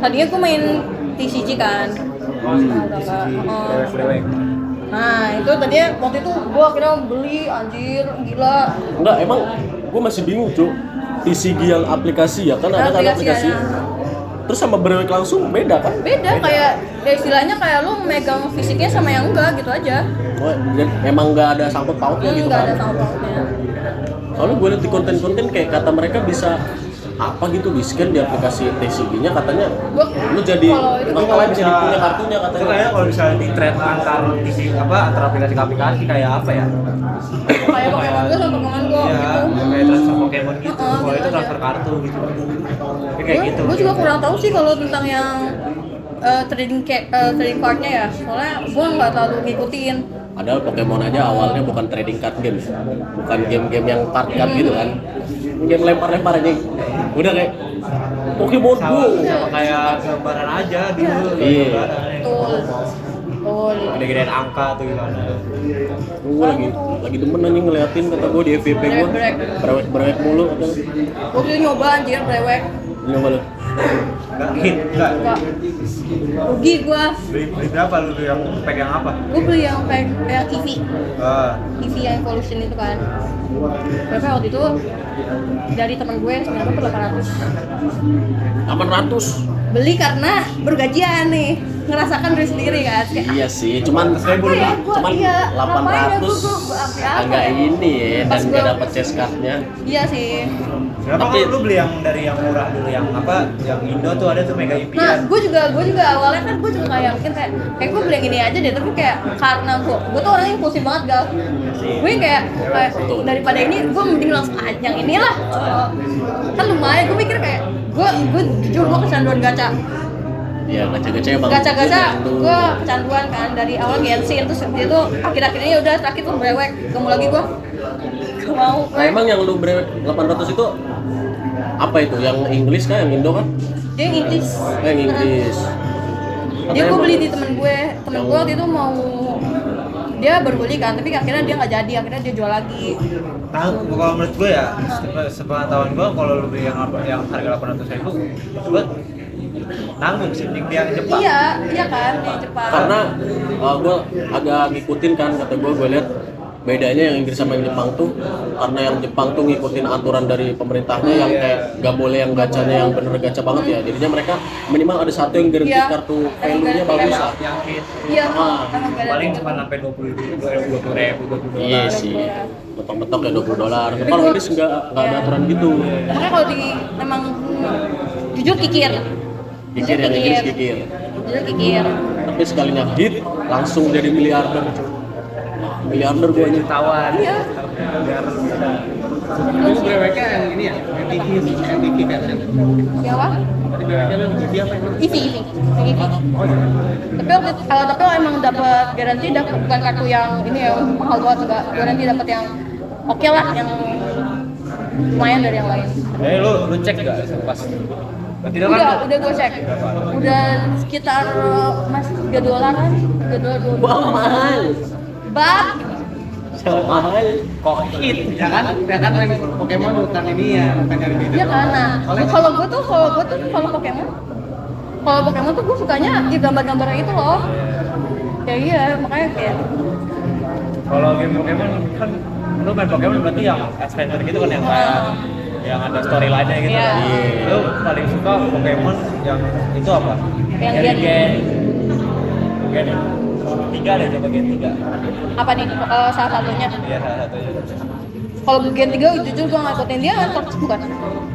tadinya gue main TCG kan. Udah nggak. Lewek-lewek. Nah itu tadinya waktu itu gua akhirnya beli anjir gila. Enggak, emang gue masih bingung cuy. TCG yang aplikasi ya kan ada kan aplikasi. Terus sama brewek langsung beda kan? Beda kayak ya istilahnya kayak lu megang fisiknya sama yang enggak gitu aja. Oh, dan emang nggak ada sangkut pautnya gitu Enggak kan? ada sangkut pautnya. Soalnya gue liat di konten-konten kayak kata mereka bisa apa gitu di scan di aplikasi TCG-nya katanya lu jadi kalau itu kalian jadi punya kartunya Itu katanya. kayak kalau misalnya di trade antar antara aplikasi ke aplikasi kayak apa ya? Kayak Pokemon Go sama Pokemon Go Iya, gitu. kayak transfer Pokemon gitu. Heeh, Kalau gitu itu aja. transfer kartu gitu. Tapi kayak gitu. Gue juga kurang tahu sih kalau tentang yang trading cardnya ya. Soalnya gue nggak terlalu ngikutin. Padahal Pokemon aja awalnya bukan trading card game, bukan game-game yang card gitu kan. Game lempar-lempar aja. Udah kayak Pokemon Go. Sama kayak gambaran aja dulu. Iya. Gambaran. Betul. Betul. Gede-gedean angka tuh gimana. Gue lagi demen aja ngeliatin kata gue di FVP gue brewek mulu atau Gue udah nyoba anjir brewek. nyoba lu. Enggak hit, enggak. Enggak. Rugi gue. Beli berapa lu tuh yang pegang apa? Gue beli yang EV. Ah, EV yang Evolution itu kan. Berapa waktu itu dari teman gue 900 800. 800. Beli karena bergajian nih. Ngerasakan diri sendiri kan. Kayak, Iya sih, cuman apa ya, cuman iya, ngapain ya 800 gua agak ya? ini ya Pas dan gua- gak dapet chest card-nya. Iya sih. kenapa Tapi- kan lu beli yang dari yang murah dulu yang apa? Yang Indo tuh ada tuh Mega Nah, Impian. gue juga awalnya kan gue juga kayak mikir kayak gue beli yang ini aja deh, tapi kayak karena gue tuh orangnya impulsif banget gal. Gue kayak daripada ini gue mending langsung aja yang inilah. Kan lumayan, gue mikir kayak gue jujur gue kecanduan gacha. Iya, gacha-gacha emang. Gacha-gacha Tuh. gue kecanduan kan dari awal Genshin terus itu akhir-akhirnya udah terakhir tuh brewek, gak mau lagi gue. Gak mau. Nah, emang yang lu brewek 800 itu apa itu? Yang Inggris kan, yang Indo kan? Dia yang Inggris. Yang Inggris. Dia gue beli di temen gue waktu itu mau dia baru beli kan, tapi akhirnya dia nggak jadi, akhirnya dia jual lagi. Nah, kalau menurut gue ya, sepengetahuan gue kalau lu beli yang harga 800.000 gue nanggung sih di yang Jepang. Iya kan di Jepang. Karena gue agak ngikutin kan, kata gue lihat bedanya yang Inggris sama yang Jepang tuh karena yang Jepang tuh ngikutin aturan dari pemerintahnya yang kayak gak boleh yang gacanya yang bener gacha banget ya, jadinya mereka minimal ada satu yang guarantee Iya. kartu value-nya bagus lah. Yang hit Iya. Ah, emang gak ada paling di cuma Jepang. sampai 20.000 iya sih, betok-betok ya $20. Tapi kalau Inggris nggak ada aturan gitu. Makanya kalau di emang jujur kikir. Kikir yang Inggris kikir. Jujur kikir. Tapi sekalinya hit langsung jadi miliarder. Miliarder gue aja. tawan. Iya. Lu breweknya yang ini ya, MTV version. Siapa? Tadi breweknya lu MTV apa itu? EV. Tapi emang dapat garansi bukan kartu yang ini ya mahal banget enggak. Garansi dapat yang oke lah, yang lumayan dari yang lain. Lu cek gak pas? Tidak kan? Udah gue cek. Udah sekitar mas $3 kan? $3. Wah mahal. Bab. Mahal. Kok hit? Ya kan main Pokemon bukan ini ya, bukan dari beda. Iya kan. Nah, kalau gue tuh kalau Pokemon tuh gue sukanya ya gambar-gambarnya itu loh. Ya iya, makanya kayak Kalau game Pokemon kan lu main Pokemon berarti yang adventure gitu kan yang kayak yang ada storyline-nya gitu Iya. kan. Lu paling suka Pokemon yang itu apa? Yang Gen Gen. Gen 3 deh, coba Gen 3. apa nih salah satunya. Iya, salah satunya. Kalau Gen 3 jujur gue ngikutin dia kan Torchic bukan?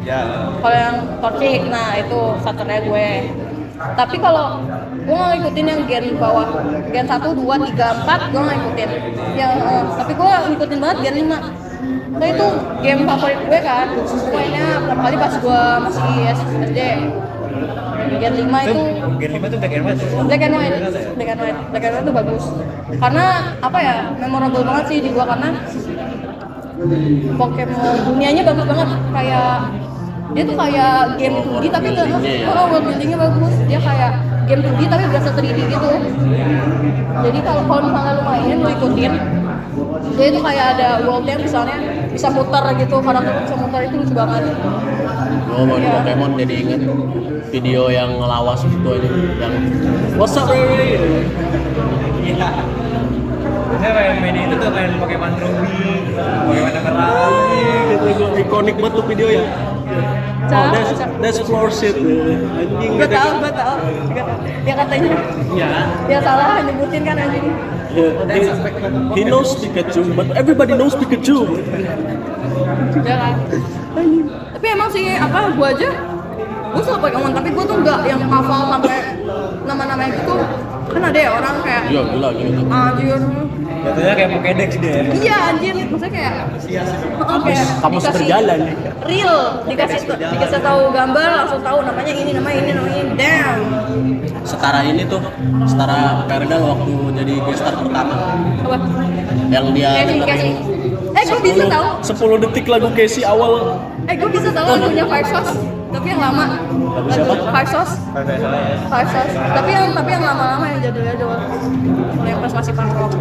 Ya. Kalau yang Torchic, nah itu starternya gue. Tapi kalau gue nggak ngikutin yang gen bawah, gen 1, 2, 3, 4 gue nggak ngikutin. Yang tapi gue ngikutin banget gen 5. Nah itu game favorit gue kan. Gue mainnya pertama kali pas gue masih SD. Gen 5 itu Gen 5 tuh Black and White. Ya? Black and White itu bagus. Karena apa ya, memorable banget sih di gua karena Pokemon dunianya bagus banget, kayak dia tuh kayak game 2D tapi tuh world buildingnya bagus. Dia kayak game 2D tapi berasa 3D gitu. Jadi kalau misalnya lu mainin, lu ikutin, dia itu kayak ada worldnya misalnya bisa muter gitu, karakter bisa muter, itu lucu banget. Gue main Pokemon jadi inget video yang ngelawas itu aja yang What's up Ray? Iya. Saya main itu tuh main Pokemon Ruby, Pokemon Emerald gitu. Ikonik banget tuh video ya. That's floor shit. Anjing. Gue tahu. Dia katanya, Iya. dia salah nyebutin kan anjing. He knows Pikachu, but everybody knows Pikachu. Ya kan. Anjing. Tapi emang sih apa gue aja gue suka Pokemon, tapi gue tuh nggak yang hafal sampai nama-namanya gitu. Kan ada ya orang kayak Iya, gila. anjir. Jatuhnya kayak Pokédex dia. Iya anjir, maksudnya kayak kayak Kamus dikasih berjalan. real, dikasih tahu gambar langsung tahu namanya ini, namanya ini. Damn. Setara Perdal waktu jadi gestar pertama. Apa? Yang dia Casey. Gue bisa tahu. 10 detik lagu Casey awal. Gue bisa tahu lagunya Five Sauce, tapi yang lama. Lagu siapa? Five Sauce. Tapi yang lama-lama yang jadul-jadul. Kalau yang pas masih punk rock.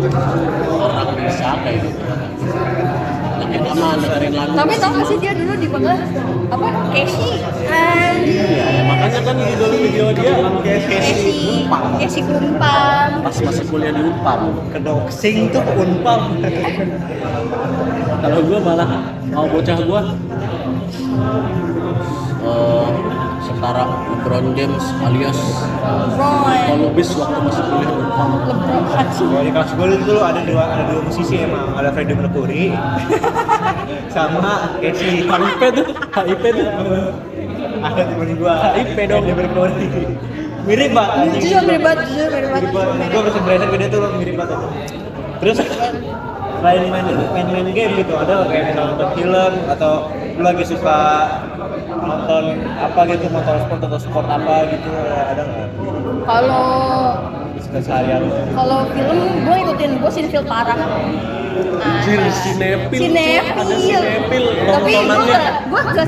Orang bisa kayak gitu. Makin lama dengerin lagu. Tapi tau gak sih dia dulu dipanggil apa? Casey. Iya, makanya kan judul video dia Casey Kumpang. pas masih kuliah di Unpam. Kedoxing tuh Unpam. Kalau gue malah mau bocah gue setara LeBron James alias Roy. Lubis waktu masih kuliah di Unpam. Lebron Hudson. Kalau di kelas gue dulu ada dua musisi emang, ada Freddie Mercury sama Casey. HIP tuh. Ada temen gua HIP dong. Freddie Mercury. Mirip banget. Jujur mirip banget. Gue bisa berasa gede tuh mirip banget. Terus selain main game gitu, ada kayak misalnya nonton film atau lu lagi suka nonton apa gitu, motorsport atau sport apa gitu, ada nggak? Suka seharian. Kalau film gue ikutin, gue sinetron parah. Anjir, sinepil. Ada sinepil. Tapi Nontonannya. gue gak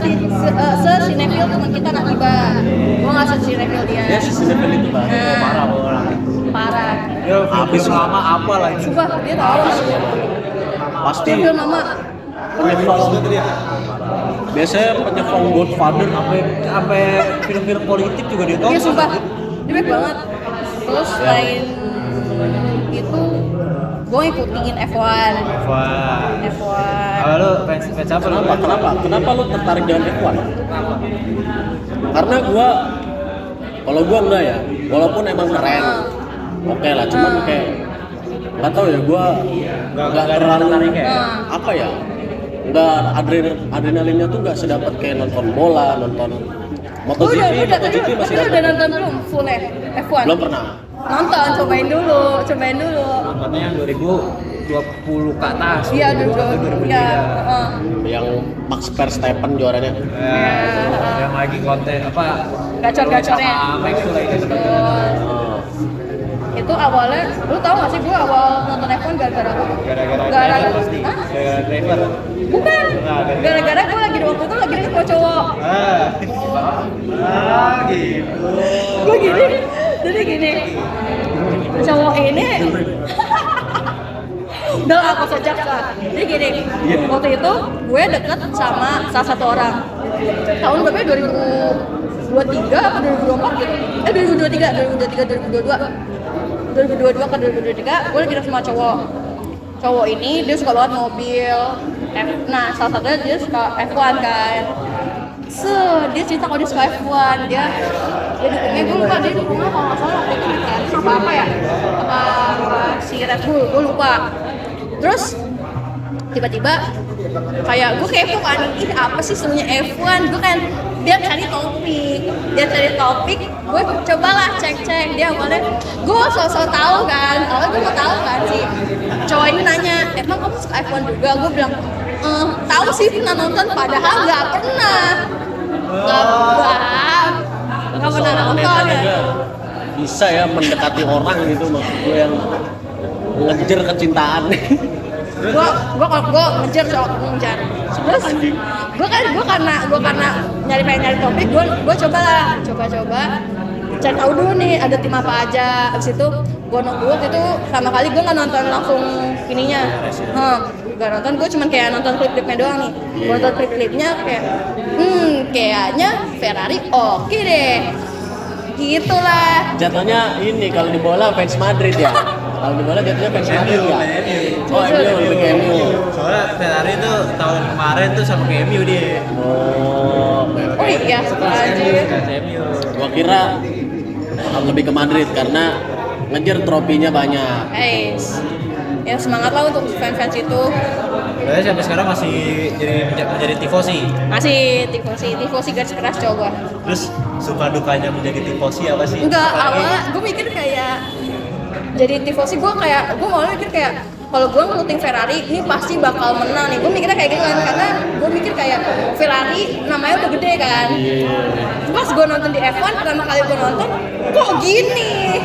se-sinepil teman kita Nakiba. Gue gak se-sinepil dia. Ya si sinepil itu Bang. Parah orang. Parah. Ya film lama apa lagi? Sumpah dia tahu. Pasti Film mama. biasanya penyokong Godfather Sampai film-film politik juga dia tahu. Iya sumpah. Dia baik banget. Terus selain itu gue ngikutin F1. Wah. F1. Lu fans apa lu? Kenapa lu tertarik dengan F1? Karena kalau gua enggak ya, walaupun emang keren, oke lah, cuman kayak nggak tahu ya, gua nggak terlalu apa ya, nggak adrenalinnya tuh nggak sedapat kayak nonton bola, nonton MotoGP masih udah dapat. nonton belum full F1? Belum pernah. Nonton, cobain dulu. Nontonnya yang 2020 ke atas. Iya, dulu. Iya. Yang Max Verstappen juaranya. Yang lagi konten apa? Gacor-gacornya. Max itu lagi gitu. Oh. Itu awalnya, lu tau gak sih gue awal nonton F1 gara-gara apa? Gara-gara driver pasti. Hah? Gara-gara driver. Bukan. Gara-gara gue lagi di waktu itu lagi deket sama cowok. Gitu. Gue gini, jadi gini. Cowok ini udah aku sejak saat. Jadi gini, waktu itu gue deket sama salah satu orang. Tahun berapa ya? 2023 apa 2024 gitu? 2022 ke 2023 gue lagi deket sama cowok ini, dia suka banget mobil. Nah salah satunya dia suka F1 kan. Dia cerita kalau dia suka F1, dia dukungnya, gue lupa dia dukungnya kalau nggak salah apa ya, apa si Red Bull, gue lupa. Terus tiba-tiba kayak gue kepo kan, ini apa sih semuanya F1, gue kan dia cari topik, gue cobalah cek dia awalnya, gue sosok tahu kan, awalnya gue mau tahu kan sih cowok ini nanya, emang kamu suka F1 juga? Gue bilang tahu sih, pernah nonton, padahal nggak pernah nonton ya. Bisa ya mendekati orang gitu, maksud gue yang ngejar kecintaan. gue ngejar terus gue karena pengen nyari topik, gue coba cari tahu dulu nih ada tim apa aja. Abis itu gue waktu itu sama kali gue nggak nonton langsung ininya, gak nonton, gue cuman kayak nonton klip-klipnya doang nih. Gue nonton klip-klipnya kayak kayaknya Ferrari oke deh, gitulah. Jatuhnya ini kalau di bola fans Madrid ya. Kalau di bola jatuhnya fans MU, MU ya. MU. Oh MU lebih ke MU. Soalnya Ferrari tuh tahun kemarin tuh sama ke MU dia. Oh, Oh iya, anjir. Fans MU. gua kira lebih ke Madrid karena ngejar tropinya banyak. Ya semangat lah untuk fans-fans itu. Berarti sampai sekarang masih menjadi tifosi. Masih tifosi garis keras coba. Terus suka dukanya menjadi tifosi apa sih? Enggak, Apalagi- awalnya gue mikir kayak jadi tifosi gue awalnya mikir kayak kalau gue ngeluting Ferrari ini pasti bakal menang nih. Gue mikirnya kayak gitu kan karena gue mikir kayak Ferrari namanya udah gede kan. Pas gue nonton di F1 pertama kali gue nonton kok gini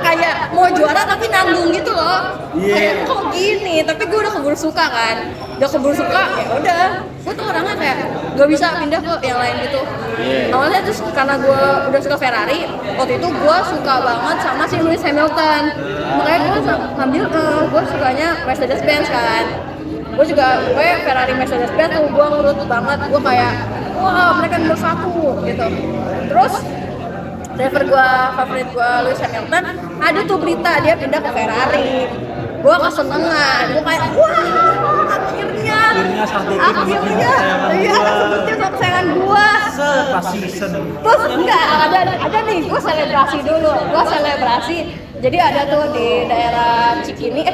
kayak mau juara tapi nanggung gitu loh. Kayak kok gini tapi gue udah keburu suka kan. Udah keburu suka ya udah. Gue tuh orangnya kayak gak bisa pindah ke yang lain gitu. Awalnya terus karena gue udah suka Ferrari, waktu itu gue suka banget sama si Lewis Hamilton. Makanya gue ngambil gue sukanya Mercedes-Benz kan. Gue juga Ferrari Mercedes-Benz tuh gue ngurut banget. Gue kayak wah mereka nomor 1 gitu. Terus driver gue favorit gue Lewis Hamilton ada tuh berita dia pindah ke Ferrari. Gue kesenengan. Gue kayak wah akhirnya akhirnya iya seperti kesayangan gue. Pas season. Terus enggak ada nih gue selebrasi dulu. Jadi ada tuh di daerah Cikini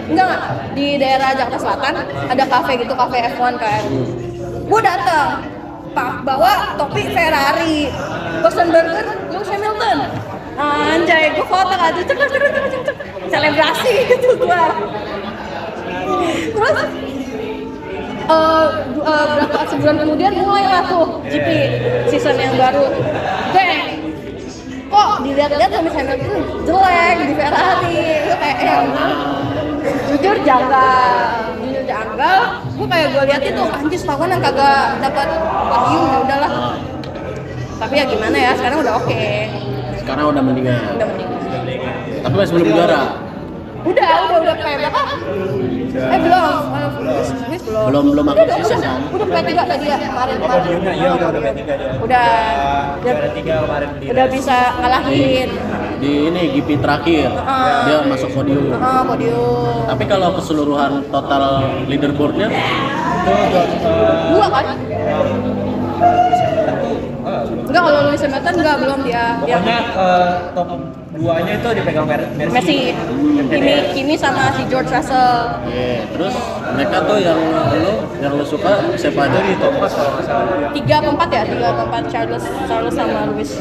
enggak di daerah Jakarta Selatan ada kafe gitu, kafe F1 kan. Gue datang bawa topi Ferrari, pesen burger Lewis Hamilton. Anjay, gue foto kan, cek selebrasi gitu gue. Terus berapa sebulan kemudian mulailah tuh GP season yang baru. Kok dilihat-lihat Lewis Hamilton jelek di Ferrari, itu kayak jujur janggal. Gue kayak gue lihat itu anjir setahuan yang kagak dapat podium ya udahlah. Tapi ya gimana ya, sekarang udah oke. Sekarang udah mendingan. Udah mending. Tapi masih belum juara. Udah kayak berapa? Belum. Belum akhir season kan? Udah P3 tadi ya kemarin. Podiumnya iya udah P3 dia. Udah Juara 3 kemarin di udah bisa ngalahin Di ini GP terakhir dia masuk podium. podium. Tapi kalau keseluruhan total leaderboardnya itu 2 kan? Enggak, kalau Lewis Hamilton enggak, belum dia. pokoknya top 2-nya itu dipegang Messi, Kimi sama si George Russell. terus mereka tuh yang lu suka siapa aja di top 4 kalau nggak salah. 3 atau 4 ya? 3 atau 4 Charles sama Lewis.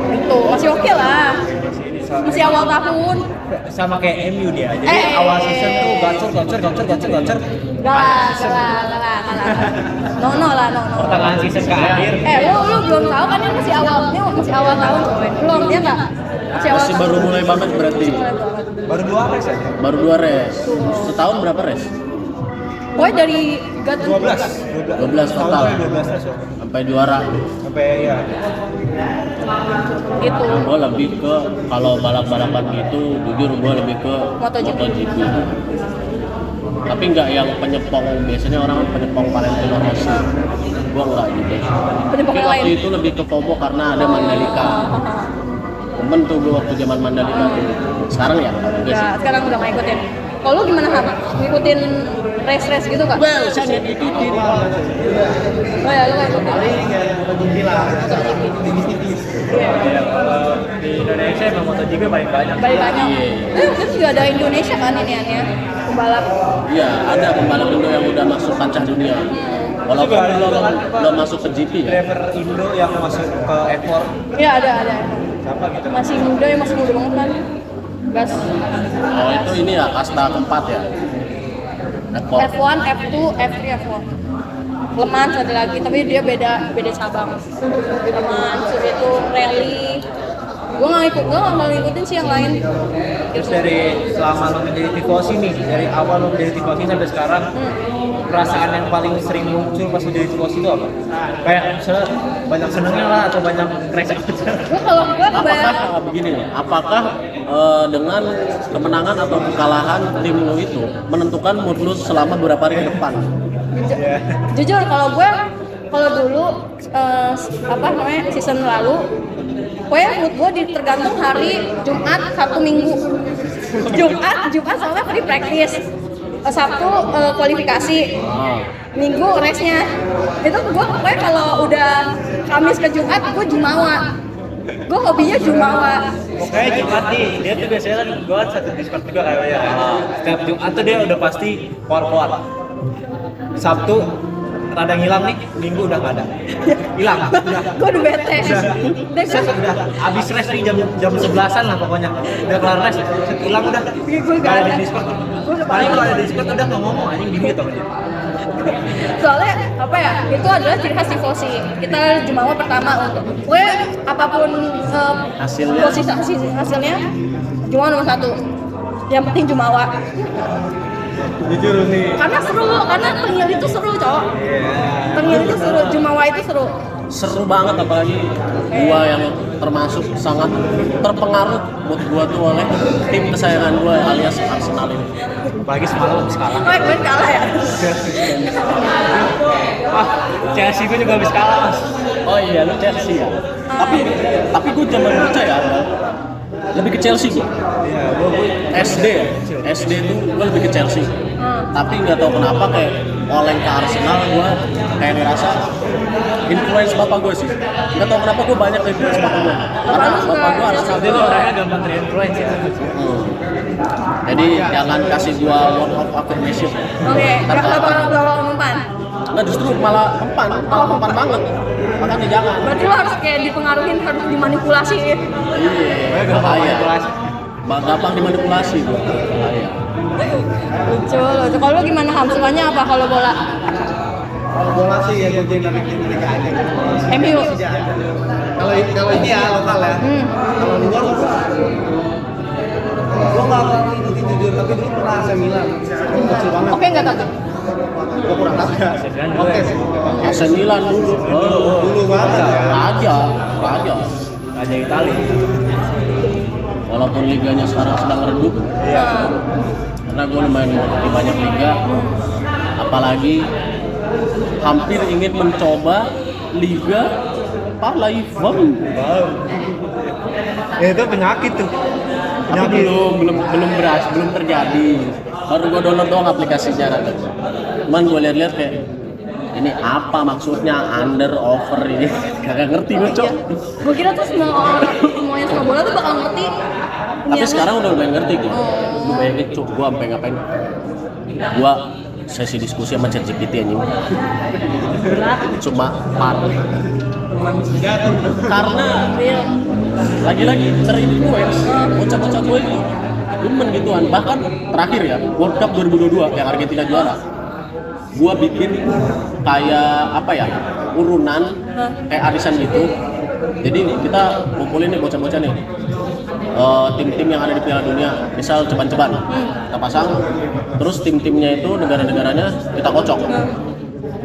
Itu masih oke lah. Masih awal tahun. Sama kayak MU dia. Jadi awal season tuh gacor. Galah. No lah. Pertengahan season ke akhir. Lu belum tahu kan ini masih awal tahun coy. Belum dia enggak? masih baru mulai banget berarti. Baru 2 race aja. Baru 2 race. Setahun berapa race? Pokoknya dari 12 total. 12 race. Sampai juara. Sampai ya. gitu. Gue lebih ke kalau balap-balapan gitu, jujur gue lebih ke MotoGP. Tapi nggak yang penyepong, biasanya orang penyepong Valentino Rossi. Gue nggak gitu. Penyepong Tapi yang waktu lain. itu lebih ke FOMO karena ada Mandalika. Temen tuh gue waktu zaman Mandalika tuh. Sekarang ya? Enggak sih. Ya, sekarang udah nggak ngikutin. Kalau lu gimana Ham? Ngikutin race gitu kak? Well, saya ngikutin. Oh ya, lu nggak ngikutin. Di Indonesia emang MotoGP paling banyak. Banyak. Iya. Kan juga ada Indonesia kan ini pembalap. Iya, ada pembalap Indo yang udah masuk kancah dunia. Walaupun belum masuk ke GP ya. Driver Indo yang masuk ke F4 Iya ada. siapa gitu. Masih muda banget kan. Gas. Oh itu ini ya kasta keempat ya. Ekor. F1, F2, F3, F1. Le Mans ada lagi, tapi dia beda cabang. Le Mans itu rally. Gue nggak ngikutin sih yang lain. Terus dari selama lo menjadi tifosi nih, dari awal lo menjadi tifosi sampai sekarang, perasaan yang paling sering muncul pas menjadi tifosi itu apa? Kayak misalnya banyak senengnya lah atau banyak crash aja. Kalau gue Apakah begini nih? Apakah dengan kemenangan atau kekalahan tim lo itu menentukan mood lo selama beberapa hari ke depan? jujur kalau dulu season lalu pokoknya mood gue tergantung hari Jumat, Sabtu, Minggu. Jumat soalnya free practice, Sabtu kualifikasi, Minggu race-nya. Itu gue pokoknya kalau udah Kamis ke Jumat gue jumawa. Gue hobinya jumawa. Pokoknya Jumat nih, dia tuh biasanya kan gue satu Discord juga kayaknya kan. Setiap Jumat tuh dia udah pasti keluar. Sabtu rada ngilang nih, Minggu udah nggak ada. Hilang, udah. Gue udah bete. Udah habis race nih jam 11-an lah pokoknya. Udah kelar race, hilang udah. Gue Nggak ada ada. di Discord. Paling kalau ada di Discord udah nggak ngomong anjing di mute aja. Soalnya apa ya, itu adalah ciri khas Tifosi. Kita jumawa pertama untuk gue apapun Hasilnya. posisi hasilnya jumawa nomor 1. Yang penting jumawa. Jujur nih. Karena seru, karena tengil itu seru, cowok. Tengil itu seru, jumawa itu seru. Seru banget, apalagi gua yang termasuk sangat terpengaruh buat gua tuh oleh tim kesayangan gua alias Arsenal ini. Apalagi semalam habis kalah. Oh, gue kalah ya. Wah, Chelsea gue juga habis kalah mas. Oh iya, lu Chelsea ya. Tapi gua zaman bocah ya lebih ke Chelsea gua. Iya, gue SD tuh gua lebih ke Chelsea. Tapi nggak tahu kenapa kayak oleng ke Arsenal gua kayak ngerasa influence bapak gue sih. Nggak tahu kenapa gue banyak influence bapak gue. Karena bapak gue Arsenal dia tuh orangnya gampang terinfluence ya. Jadi jangan kasih gua word of affirmation. Oke, gak bakal umpan. Nggak, justru malah mempan banget. Makanya jangan. Berarti lo harus kayak dipengaruhin, harus dimanipulasi. Iya, bahaya. Gampang dimanipulasi gua. Bahaya. Lucu. Kalau lo gimana, Ham? Sukanya apa kalau bola? Kalau bola sih ya gue jadi Liga aja. MU. Kalau ini ya lokal ya. Kalau luar gue nggak terlalu ikutin jujur, tapi dulu pernah AC Milan. Kecil banget. Oke, nggak tahu. Gue kurang tahu ya. Oke sih. AC Milan dulu. Dulu banget ya. Raja. Raja Italia. Walaupun liganya sekarang sedang redup. Karena gue lumayan di banyak liga. Apalagi hampir ingin mencoba Liga Parleifon. Ya itu penyakit tuh. Tapi belum terjadi. Baru gue download doang aplikasinya kan. Cuman gue lihat-lihat kayak ini apa maksudnya under over ini, kagak ngerti gue cok. Gue kira tuh semua yang suka bola tuh bakal ngerti. Tapi sekarang udah lumayan ngerti gue. Gue bayangin cok, gue sampai ngapain? Gue sesi diskusi sama ChatGPT anjing. Cuma par. Karena lagi-lagi terinfluence bocah-bocah gue ini demen gituan. Bahkan terakhir ya World Cup 2022 yang Argentina juara, gue bikin kayak apa ya, urunan kayak arisan gitu. Jadi kita kumpulin nih bocah-bocah nih, tim-tim yang ada di Piala Dunia, misal ceban-ceban kita pasang, terus tim-timnya itu negara-negaranya kita kocok.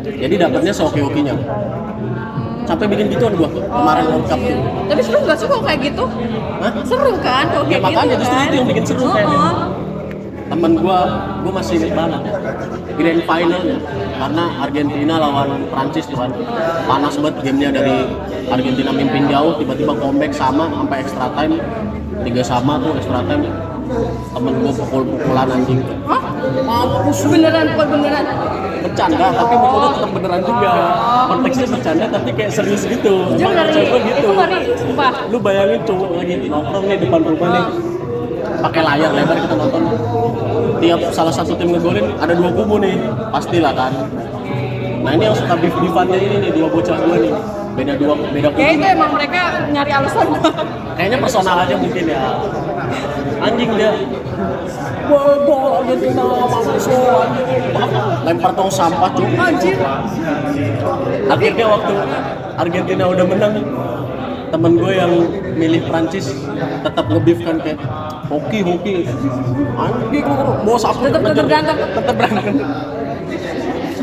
Jadi dapatnya seoke-okinya. Sampai bikin gituan gua kemarin World Cup tuh. Tapi seru nggak sih kalau kayak gitu? Hah? Seru kan kalau Ya kayak makanya gitu justru kan? itu yang bikin seru kayaknya. Temen gua masih inget banget ya, grand finalnya karena Argentina lawan Prancis tuh kan, panas banget gamenya, dari Argentina mimpin jauh tiba-tiba comeback sama sampai extra time, 3-3 tuh extra time. Temen gua pukul-pukulan anjing. Hah? Mampus beneran, beneran. Bercanda tapi mukulnya tetap beneran juga, konteksnya bercanda tapi kayak serius gitu. Jujur Emang dari cowok gitu. itu ngeri, sumpah. Lu bayangin cowok lagi nongkrong nih depan rumah nih, pakai layar lebar kita nonton. Tiap salah satu tim ngegolin ada 2 kubu nih, pastilah kan. Nah ini yang suka beef-beefannya ini nih, 2 bocah gua nih, beda kubu. Ya itu emang mereka nyari alasan. Kayaknya personal aja mungkin ya. Anjing dia. Gol Argentina, mampus lo anjing. Lempar tong sampah cuy. Anjir. Akhirnya waktu Argentina udah menang, temen gue yang milih Prancis tetap nge-beef kan kayak hoki anjing mau sapu Tetep berantem. tetep berantem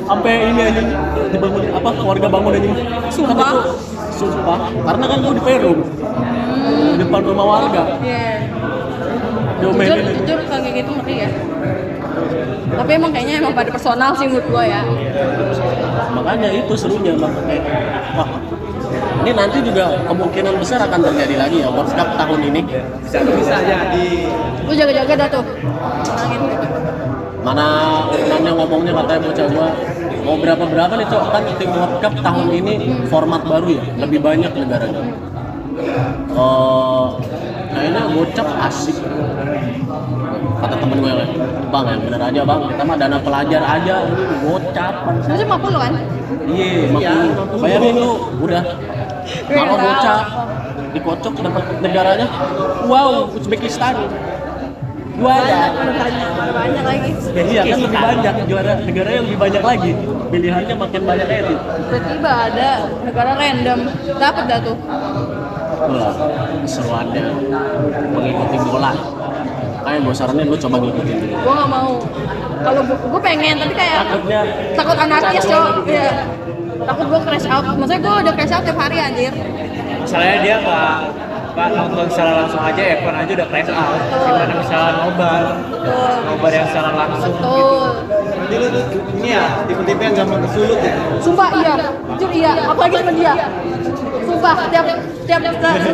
sampai ini anjing dibangun apa, keluarga bangun anjing. Sumpah karena kan gue di Peru di depan rumah warga. Jujur kayak gitu ngeri ya. Tapi emang kayaknya emang pada personal sih menurut gua ya. Makanya itu serunya, kayak wah Ini nanti juga kemungkinan besar akan terjadi lagi ya World Cup tahun ini. Bisa jadi. Lu jaga-jaga dah tuh. Menangin. Mana orangnya ngomongnya katanya bocah gua mau berapa nih Cok, kan tim World Cup tahun ini format baru ya, lebih banyak negaranya. Kayaknya gocap asik. Kata temen gue yang lain, bang yang bener aja bang, kita mah dana pelajar aja, ini gocapan. Sebenarnya 50 kan? Iya, bayangin lu udah kalau gocap dikocok dapat negaranya, wow Uzbekistan. Juara. Ada banyak lagi. Iya kan lebih banyak juara negara yang lebih banyak lagi, pilihannya makin banyak aja tuh. Tiba-tiba ada negara random dapat dah tuh. Itulah keseruannya mengikuti bola. Kayak gue saranin lu coba ngikutin dulu. Gue nggak mau. Kalau gue pengen tapi kayak Takutnya takut anarkis cok. Iya. Takut gue crash out. Maksudnya gue udah crash out tiap hari anjir. Masalahnya dia nggak nonton secara langsung aja, F1 aja udah crash out. Gimana misalnya nobar yang secara langsung gitu. Betul. Berarti lu tuh ini ya, tipe-tipe yang gampang kesulut ya? Sumpah iya. Jujur iya. Apalagi sama dia. Sumpah tiap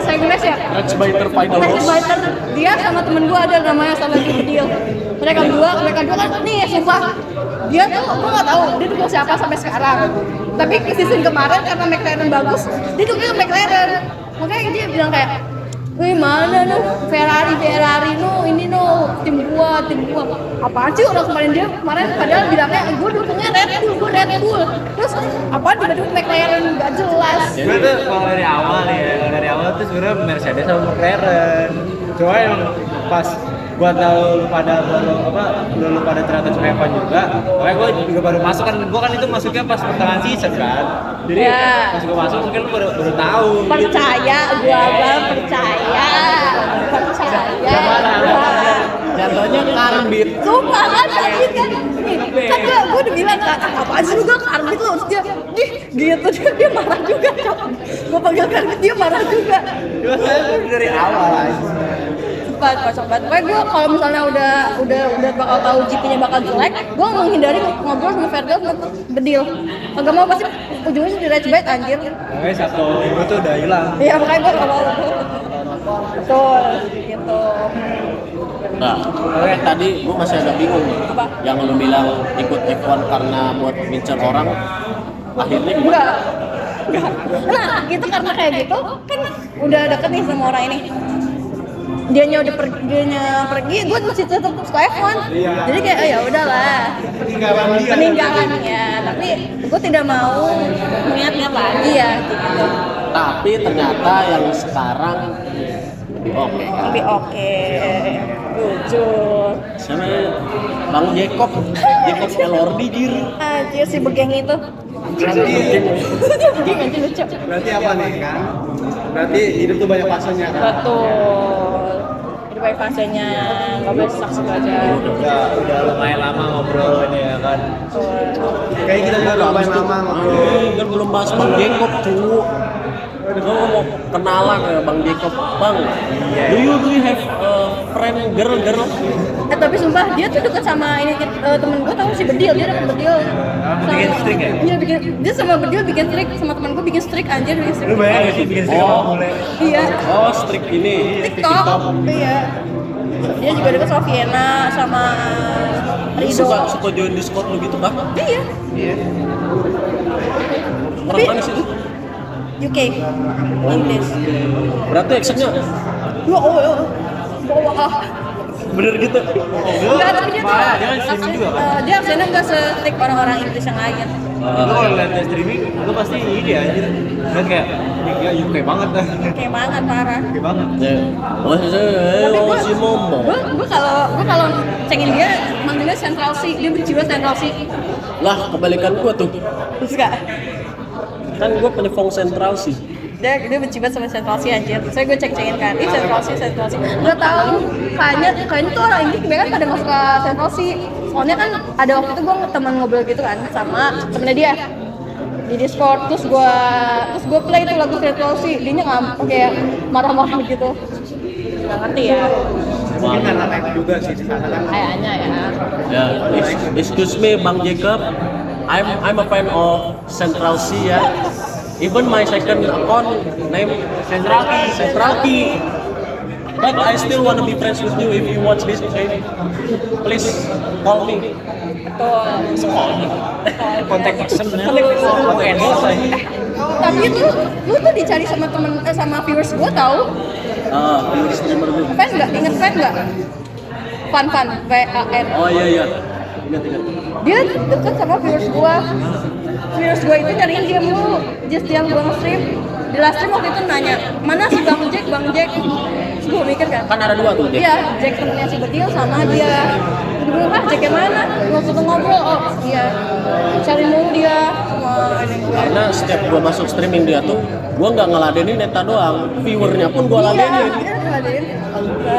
saya ngeles ya. Matchbiter final boss. Matchbiter dia sama temen gue ada namanya sama Deal. Mereka berdua kan nih sumpah dia tuh gue nggak tahu dia tuh siapa sampai sekarang. Tapi season kemarin karena McLaren bagus, dia tuh bilang McLaren. Makanya dia bilang kayak, wih mana no Ferrari no ini no tim gua. Apaan sih orang kemarin padahal bilangnya gue dukungnya Red Bull. Terus apaan tiba-tiba McLaren gak jelas. Sebenarnya kalau dari awal tuh sebenarnya Mercedes sama McLaren. Cuma emang pas gua tahu lu pada ternyata cuma F1 juga. Makanya gua juga baru masuk kan, gua kan itu masuknya pas pertengahan season kan. Jadi Ya. pas gua masuk mungkin lu baru tahu. Percaya gua percaya. Jatuhnya karbit. Sumpah kan karbit kan. Nih, kan gue udah bilang kan, apaan sih lu gak karbit lu? Terus dia gitu dia marah juga. Gue panggil karbit dia marah juga. Dari awal aja. Kocok banget. Pokoknya gue kalau misalnya udah bakal tahu GP-nya bakal jelek, gue menghindari ngobrol sama Fergal sama Bedil. Agak mau pasti ujungnya di rage bait anjir. Makanya satu minggu tuh udah hilang. Iya makanya gue gak mau. Betul, gitu. Nah, tadi gue masih agak bingung nih. Apa? Yang lu bilang ikut F1 karena buat ngincer orang, akhirnya gimana? Enggak. Nah, gitu karena kayak gitu kan udah deket nih sama orang ini. Dianya pergi, gue masih tetap suka F1. Jadi kayak ya udahlah. Peninggalannya, tapi gue tidak mau mengingat-ingat lagi ya gitu. Tapi ternyata yang sekarang lebih oke. Lebih oke. Jujur. Sama Bang Jacob Elordi jir. Anjir si begeng itu. Begeng aja lucu. Berarti apa nih kan? Berarti hidup tuh banyak fasenya kan? Betul. Itu baik fasenya, nggak boleh sesak aja. Udah lumayan lama ngobrol ini ya kan. Kayak kita juga lumayan lama ngobrol. Kan belum bahas Bang Jacob cu. Gue mau kenalan ya Bang Jacob. Bang, do you have a friend girl? Tapi sumpah dia tuh deket sama ini temen gue tahu si Bedil, dia deket Bedil. Bikin streak ya? Iya dia sama Bedil bikin streak, sama temen gue bikin streak anjir bikin streak. Lu bayangin gak sih bikin streak sama bule? Iya. Oh, strik ini. TikTok. Iya. Dia juga deket sama Vienna sama Rido. Suka join Discord lu gitu kah? Iya. Orang mana sih itu? UK. Inggris. Berarti actionnya Wah. bener gitu. Enggak, tapi dia tuh Dia kan streaming juga kan? dia aksennya enggak se-strict orang-orang Inggris yang lain. Lu kalau liat dia streaming, lu pasti ini aja. Lihat kayak, ya UK banget dah. Kayak banget parah. UK banget. Ya, masih momo. Gue kalau cengin dia manggilnya Central C, dia benci banget Central C. Lah, kebalikan gua tuh. Terus gak? Kan gua penyokong sentral sih. Dia benci banget sama Central C anjir. Saya gue cek-cekin kan, ih Central C. Gak tau, kayaknya tuh orang Inggris kebanyakan pada nggak suka Central C. Soalnya kan ada waktu itu gue teman ngobrol gitu kan sama temennya dia di Discord, terus gue play tuh lagu Central C, dia nggak kayak marah-marah gitu. Gak ngerti ya. Mungkin karena naik juga sih di sana kan. Kayaknya ya. Ya, excuse me Bang Jacob. I'm a fan of Central C ya. Even my second account name Centralki. But I still want to be friends with you if you watch this, okay? Please call me. Kontak person aku endorse aja. Tapi itu lu tuh dicari sama sama viewers gue tau. Viewer streamer lu. Fan nggak? Ingat fan nggak? Fan VAN. Oh iya. Ingat. Dia deket sama viewers gue. Viewers gue itu nyariin dia mulu. Just yang gue nge-stream. Di last stream waktu itu nanya, mana si Bang Jack? Terus gue mikir kan, Kan ada 2 tuh, Jack. iya, Jack temennya si Bedil sama dia. Gue bilang, Jack yang mana? Waktu itu ngobrol, oh iya, cari mulu dia sama ini gue. Karena setiap gua masuk streaming dia tuh, gua nggak ngeladenin Neta doang, viewernya pun gua ladenin. Iya, ngeladenin.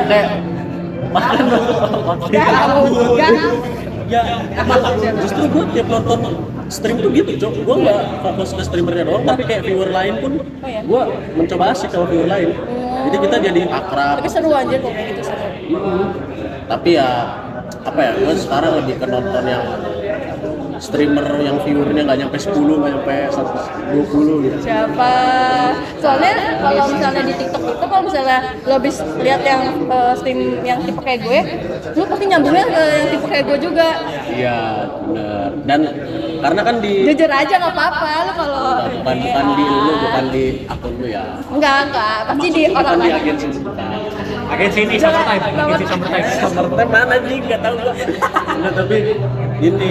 Kayak makan Gak. ya, justru gua tiap nonton stream tuh gitu, Cok. Gua nggak fokus ke streamernya doang, tapi kayak viewer lain pun, iya? gua mencoba asik sama viewer lain. Jadi kita jadi akrab. Tapi seru aja kok kayak gitu seru. Tapi ya apa ya, gue sekarang lebih ke nonton yang streamer yang viewernya nggak nyampe 10, nggak nyampe 120 gitu. Siapa? Soalnya kalau misalnya di TikTok itu kalau misalnya lo habis lihat yang stream yang tipe kayak gue, lo pasti nyambungnya ke yang tipe kayak gue juga. Iya, benar. Dan karena kan di Jujur aja nggak apa-apa lo kalau bukan di lu, bukan di akun lu ya. enggak, pasti di orang Bukan di lain. agensi kita. Agensi ini Summertime mana sih? Nggak tahu gua. Nggak, tapi ini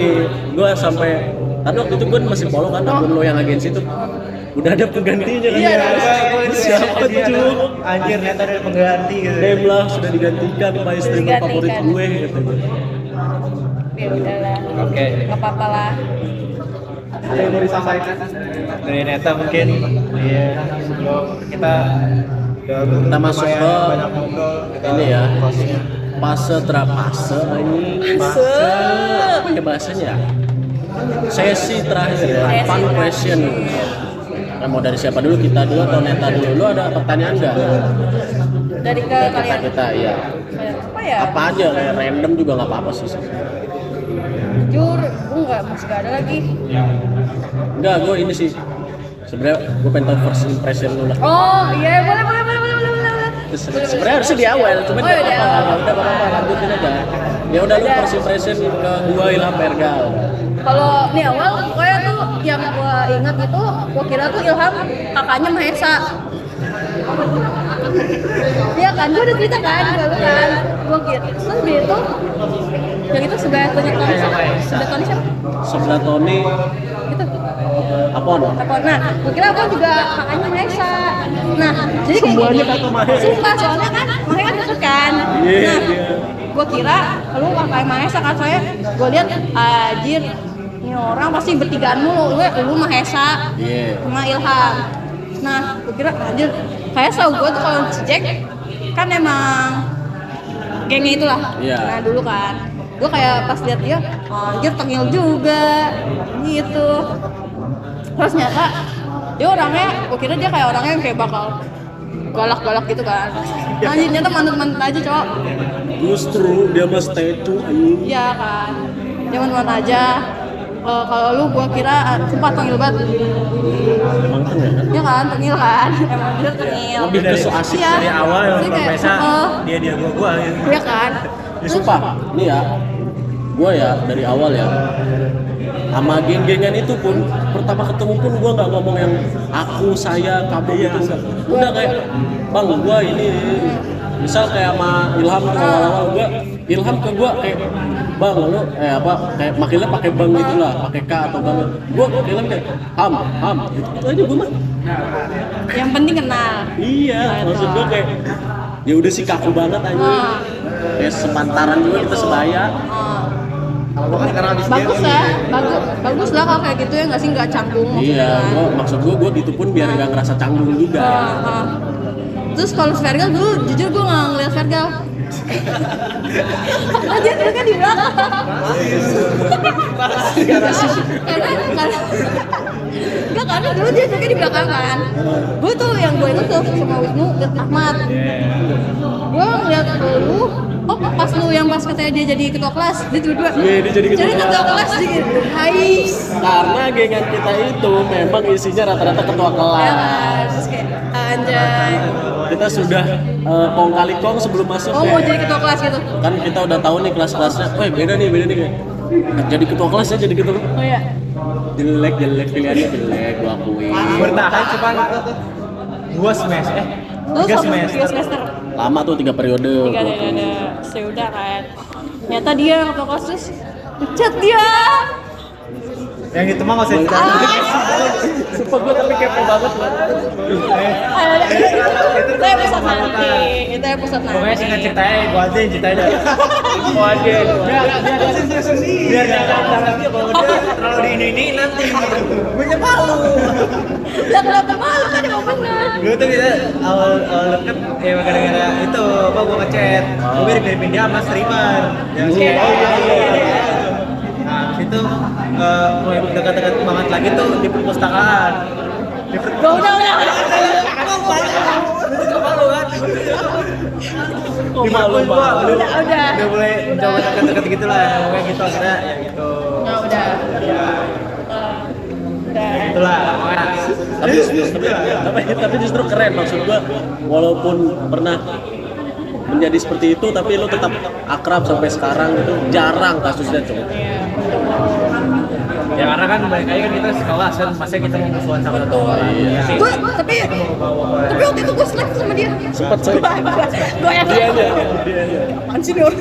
gua sampai kan waktu itu gua masih follow kan akun lo yang agensi itu. Udah ada penggantinya kan. Iya, Siapa tuh? Anjir, ternyata ada pengganti gitu. Name lah sudah digantikan by streamer favorit gue gitu. Ya udahlah. Oke. Nggak apa-apa lah. Ada yang mau disampaikan? Dari Neta mungkin iya sebelum kita Masuk ke banyak ngobrol ini ya. Fase ini. Apa ya bahasanya? Sesi terakhir ya. Fun question. Nah, mau dari siapa dulu? Kita dulu atau Neta dulu? Lu ada pertanyaan nggak? Dari ke kalian. Kita iya. Apa ya? Apa aja kayak random juga nggak apa-apa sih. Jujur, gue masih gak ada lagi. Enggak, gue ini sih. Sebenarnya gue pengen tahu first impression lu lah. Oh iya, boleh. Sebenarnya harusnya di awal, cuman Oh, iya, di awal. udah apa-apa lanjutin aja. Ya udah lu first impression ke gua Ilham Pergal. Kalau di awal, pokoknya tuh yang gue ingat itu, gue kira tuh Ilham kakaknya Mahesa. Iya kan, gue udah cerita kan, gue kira. Terus dia itu, yang itu sebelah Tony siapa? Sebelah Tony Itu. Apon. Nah, gue kira Apon juga kakaknya Mahesa. Nah, jadi kayak gini. Sumpah, soalnya kan mereka kan deket kan. Iya, Nah, iya. gue kira lu kakaknya Mahesa kan, soalnya gue lihat anjir, ini orang pasti bertigaan mulu, lu Mahesa Iya. sama Ilham. Nah, gue kira anjir, kayak tau gue tuh kalau si Jack kan emang gengnya itulah. Iya. Nah dulu kan, gue kayak pas lihat dia, anjir tengil juga, gitu. Terus nyata dia orangnya, gue kira dia kayak orangnya yang kayak bakal galak-galak gitu kan. Anjir nyata manut-manut aja cowok. Justru dia mah statue anjing. Iya kan, dia manut-manut aja. Kalau lu gua kira sumpah tengil banget. Emang tengah kan? Ya kan, tengil kan. Emang dia tengil. Lebih ke so asik Iya. dari awal yang Jadi kayak, Profesa oh, dia gua gitu. iya kan. Ini sumpah, nih ya, gue ya dari awal ya, sama geng-gengan itu pun pertama ketemu pun gue nggak ngomong yang aku, saya, kamu gitu, enggak. Udah kayak bang gue ini, misal kayak sama Ilham tuh awal-awal gue, Ilham ke gue kayak bang lu kayak makanya pakai bang gitulah, pakai k atau bang, gue Ilham kayak ham gitu aja gue mah. Yang penting kenal. Iya, maksud gue kayak ya udah sih kaku banget aja. Kayak sepantaran juga kita sebaya. Kalau gua kan karena habis Bagus ya, bagus lah kalau kayak gitu ya, nggak sih, nggak canggung maksudnya. Iya, maksud gue gitu pun biar nggak ngerasa canggung juga. Terus kalau Vergal dulu, jujur gue nggak ngeliat Vergal. Karena dia duduknya di belakang. Karena dulu dia duduknya di belakang kan. Gue tuh yang gue inget tuh sama Wisnu, liat Ahmad. Gue ngeliat lu oh pas lu yang pas katanya dia jadi ketua kelas, dia tiba-tiba Iya, dia jadi ketua ketua kelas dikit. Hais. Karena gengan kita itu memang isinya rata-rata ketua Ya kelas. kan, terus kayak anjay. Kita sudah kong kali kong sebelum masuk. Oh mau jadi ketua kelas gitu. Kan kita udah tahu nih kelas-kelasnya. Wah beda nih kayak. Jadi ketua kelas ya, jadi ketua. Oh iya. Jelek pilihannya jelek, gua akui. Bertahan cuma 2 semester, Lu 3 sampai semester. 3 semester. Lama tuh 3 periode. 3 ada. Sudah kan. Ternyata dia yang ketua kelas terus ngechat dia. Yang itu mah nggak usah dicari. Sumpah gua tapi kepo banget loh. Itu yang pusat nanti. Itu yang pusat nanti. Pokoknya singkat ceritanya, gua aja yang ceritain dah. Gua aja. Biar jangan nanti kalau dia terlalu ini nanti. Gue malu. Lah kenapa malu kan emang bener. Dulu tuh kita awal deket ya gara-gara itu apa gua ngechat. Gua mirip-miripin dia sama streamer. Yang nah, situ mulai dekat-dekat banget lagi tuh di perpustakaan. Gak udah. Malu kan? Di malu gua Udah. udah mulai coba deket-deket gitu lah, kayak gitu akhirnya ya gitu. Ya udah. Itulah pokoknya. Tapi justru keren, maksud gua walaupun pernah menjadi seperti itu tapi lu tetap akrab sampai sekarang, itu jarang kasusnya cowok. Ya karena kan balik lagi kan kita sekelas kan, masa kita mau musuhan sama satu orang. Iya. Gue tapi waktu itu gue selek sama dia. Sempat saya Gue yang dia aja. apaan sih nih orang?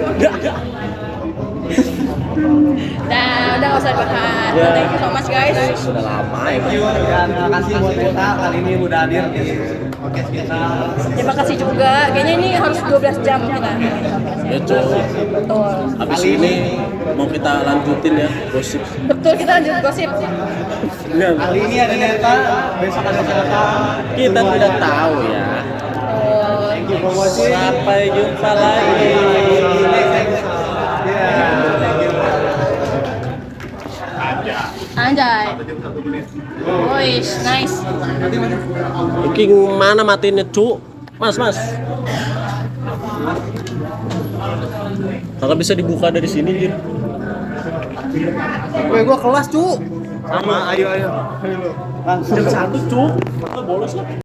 Nah, udah gak usah dibahas. Ya. Thank you so much guys. Sudah lama ya. Dan terima kasih buat Beta kali ini udah hadir di podcast kita. Terima kasih juga. Kayaknya ini harus 12 jam kita. Ya cowok. Betul. Habis ini mau kita lanjutin ya gosip. Betul, kita lanjut gosip. Kali ini ada Neta, besok ada siapa? Kita tidak tahu ya. Oh, Thank you for watching. Sampai jumpa lagi. anjay. Boys, nice. King mana matinya cu? Mas. Kalau bisa dibuka dari sini, Jir. Gua kelas, cu. Sama, ayo. Jam 1, cu. Bolos lah.